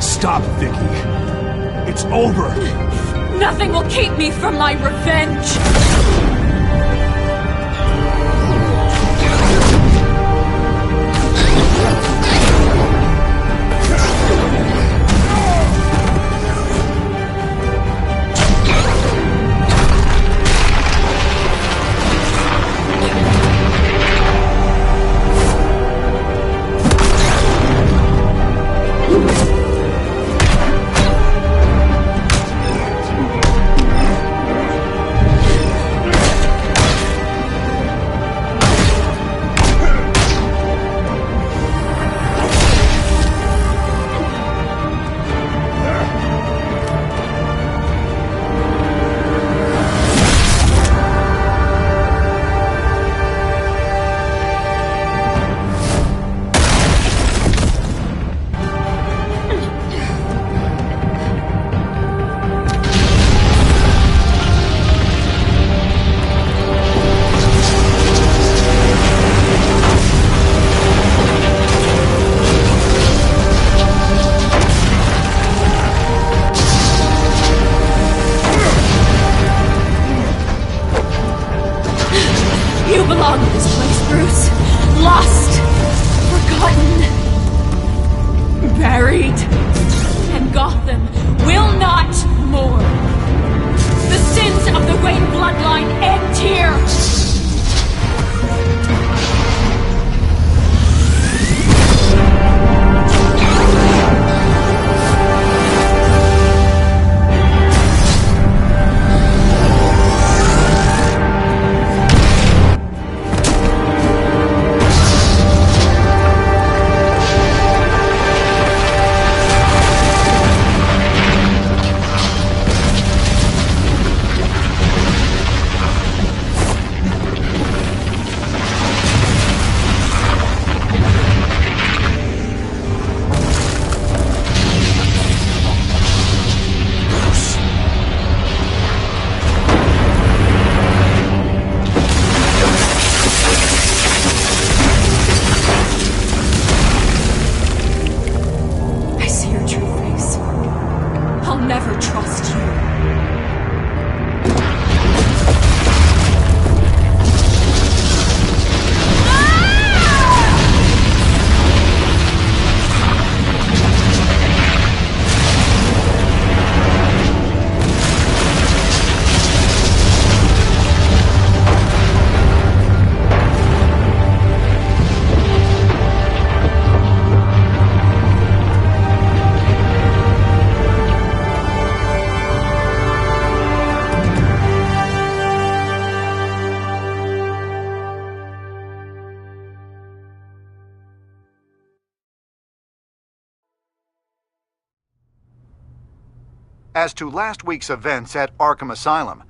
Stop, Vicky. It's over. Nothing will keep me from my revenge. freed, and Gotham will not mourn. The sins of the Wayne bloodline end here. As to last week's events at Arkham Asylum,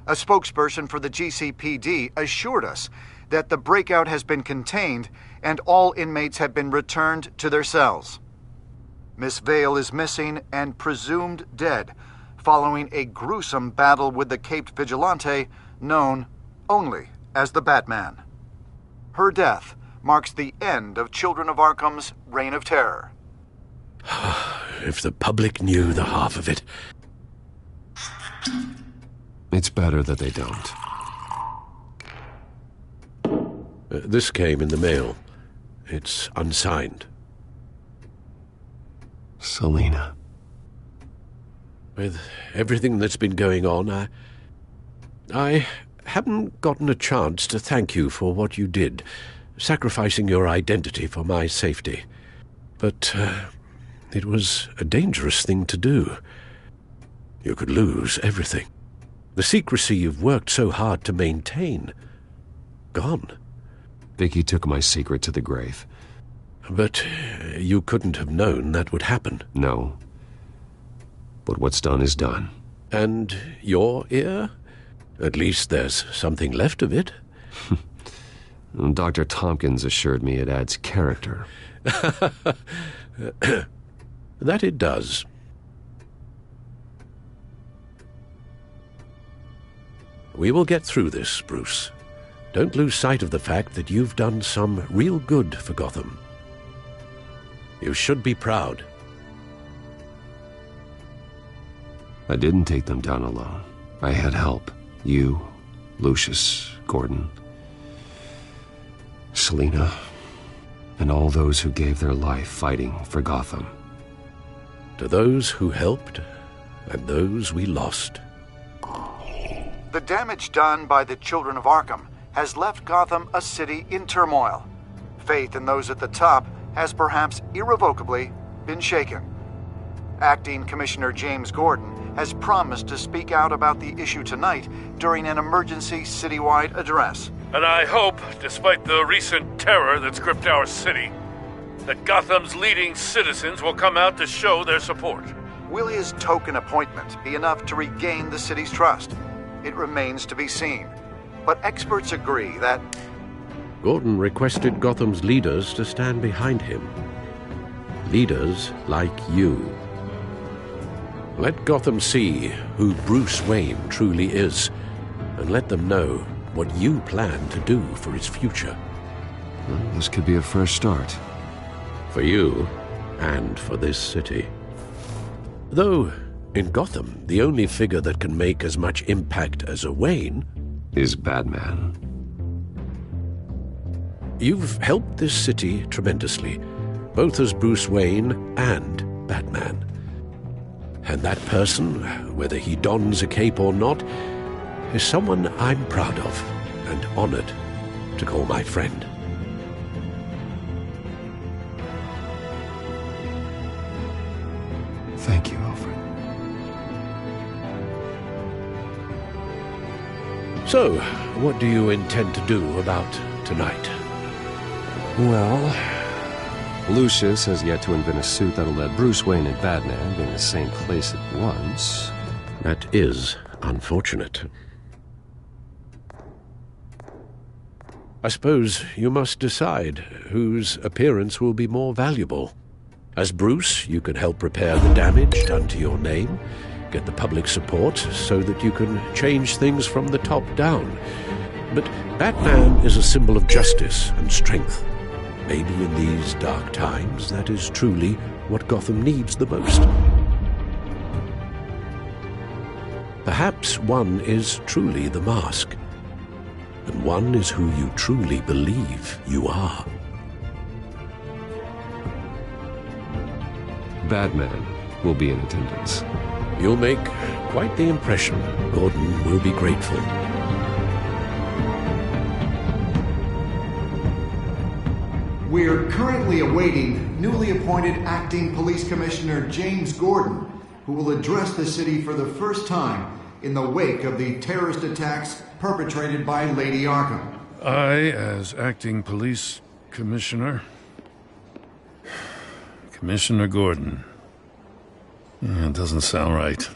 a spokesperson for the GCPD assured us that the breakout has been contained and all inmates have been returned to their cells. Miss Vale is missing and presumed dead following a gruesome battle with the caped vigilante known only as the Batman. Her death marks the end of Children of Arkham's reign of terror. If the public knew the half of it. It's better that they don't. This came in the mail. It's unsigned. Selina. With everything that's been going on, I haven't gotten a chance to thank you for what you did, sacrificing your identity for my safety. But it was a dangerous thing to do. You could lose everything. The secrecy you've worked so hard to maintain. Gone. Vicky took my secret to the grave. But you couldn't have known that would happen. No. But what's done is done. And your ear? At least there's something left of it. Dr. Tompkins assured me it adds character. That it does. We will get through this, Bruce. Don't lose sight of the fact that you've done some real good for Gotham. You should be proud. I didn't take them down alone. I had help. You, Lucius, Gordon, Selina, and all those who gave their life fighting for Gotham. To those who helped, and those we lost. The damage done by the Children of Arkham has left Gotham a city in turmoil. Faith in those at the top has perhaps irrevocably been shaken. Acting Commissioner James Gordon has promised to speak out about the issue tonight during an emergency citywide address. And I hope, despite the recent terror that's gripped our city, that Gotham's leading citizens will come out to show their support. Will his token appointment be enough to regain the city's trust? It remains to be seen. But experts agree that Gordon requested Gotham's leaders to stand behind him. Leaders like you. Let Gotham see who Bruce Wayne truly is, and let them know what you plan to do for its future. Well, this could be a fresh start. For you, and for this city. Though, in Gotham, the only figure that can make as much impact as a Wayne is Batman. You've helped this city tremendously, both as Bruce Wayne and Batman. And that person, whether he dons a cape or not, is someone I'm proud of and honored to call my friend. Thank you, Alfred. So, what do you intend to do about tonight? Well, Lucius has yet to invent a suit that'll let Bruce Wayne and Batman be in the same place at once. That is unfortunate. I suppose you must decide whose appearance will be more valuable. As Bruce, you can help repair the damage done to your name, get the public support so that you can change things from the top down. But Batman is a symbol of justice and strength. Maybe in these dark times, that is truly what Gotham needs the most. Perhaps one is truly the mask, and one is who you truly believe you are. Batman will be in attendance. You'll make quite the impression. Gordon will be grateful. We're currently awaiting newly appointed Acting Police Commissioner James Gordon, who will address the city for the first time in the wake of the terrorist attacks perpetrated by Lady Arkham. I, as Acting Police Commissioner... Commissioner Gordon. It doesn't sound right.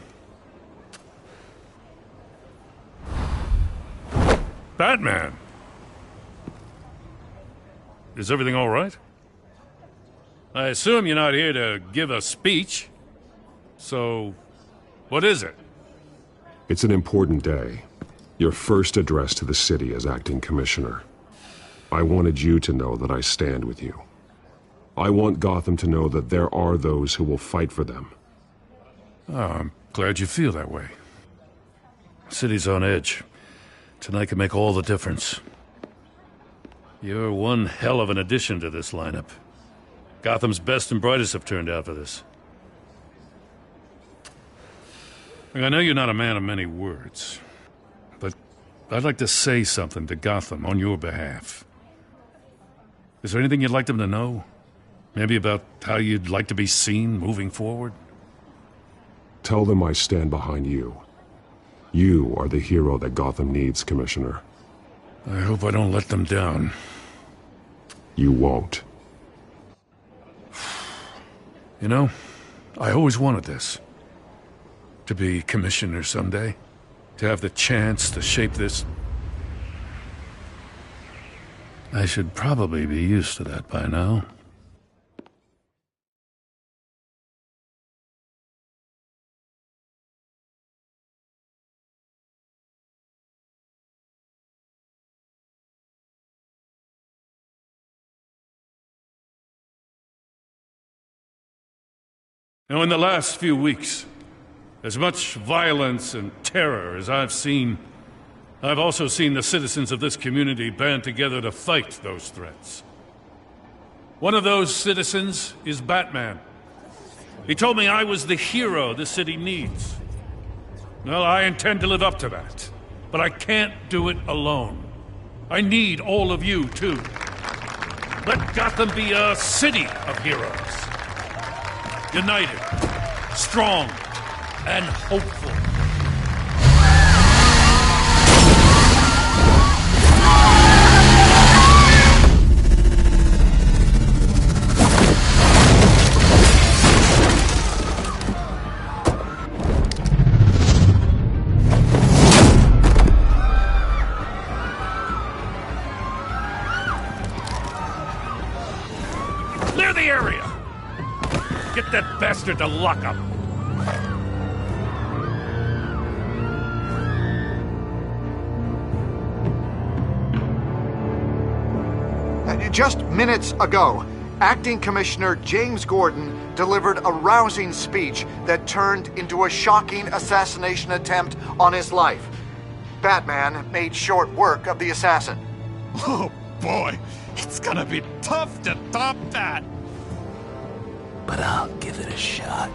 Batman! Is everything all right? I assume you're not here to give a speech. So, what is it? It's an important day. Your first address to the city as acting commissioner. I wanted you to know that I stand with you. I want Gotham to know that there are those who will fight for them. Oh, I'm glad you feel that way. The city's on edge. Tonight can make all the difference. You're one hell of an addition to this lineup. Gotham's best and brightest have turned out for this. I know you're not a man of many words, but I'd like to say something to Gotham on your behalf. Is there anything you'd like them to know? Maybe about how you'd like to be seen moving forward? Tell them I stand behind you. You are the hero that Gotham needs, Commissioner. I hope I don't let them down. You won't. You know, I always wanted this. To be commissioner someday. To have the chance to shape this. I should probably be used to that by now. Now, in the last few weeks, as much violence and terror as I've seen, I've also seen the citizens of this community band together to fight those threats. One of those citizens is Batman. He told me I was the hero this city needs. Well, I intend to live up to that, but I can't do it alone. I need all of you, too. Let Gotham be a city of heroes. United, strong, and hopeful. Clear the area! Get that bastard to lock up! Just minutes ago, Acting Commissioner James Gordon delivered a rousing speech that turned into a shocking assassination attempt on his life. Batman made short work of the assassin. Oh boy, it's gonna be tough to top that! but I'll give it a shot.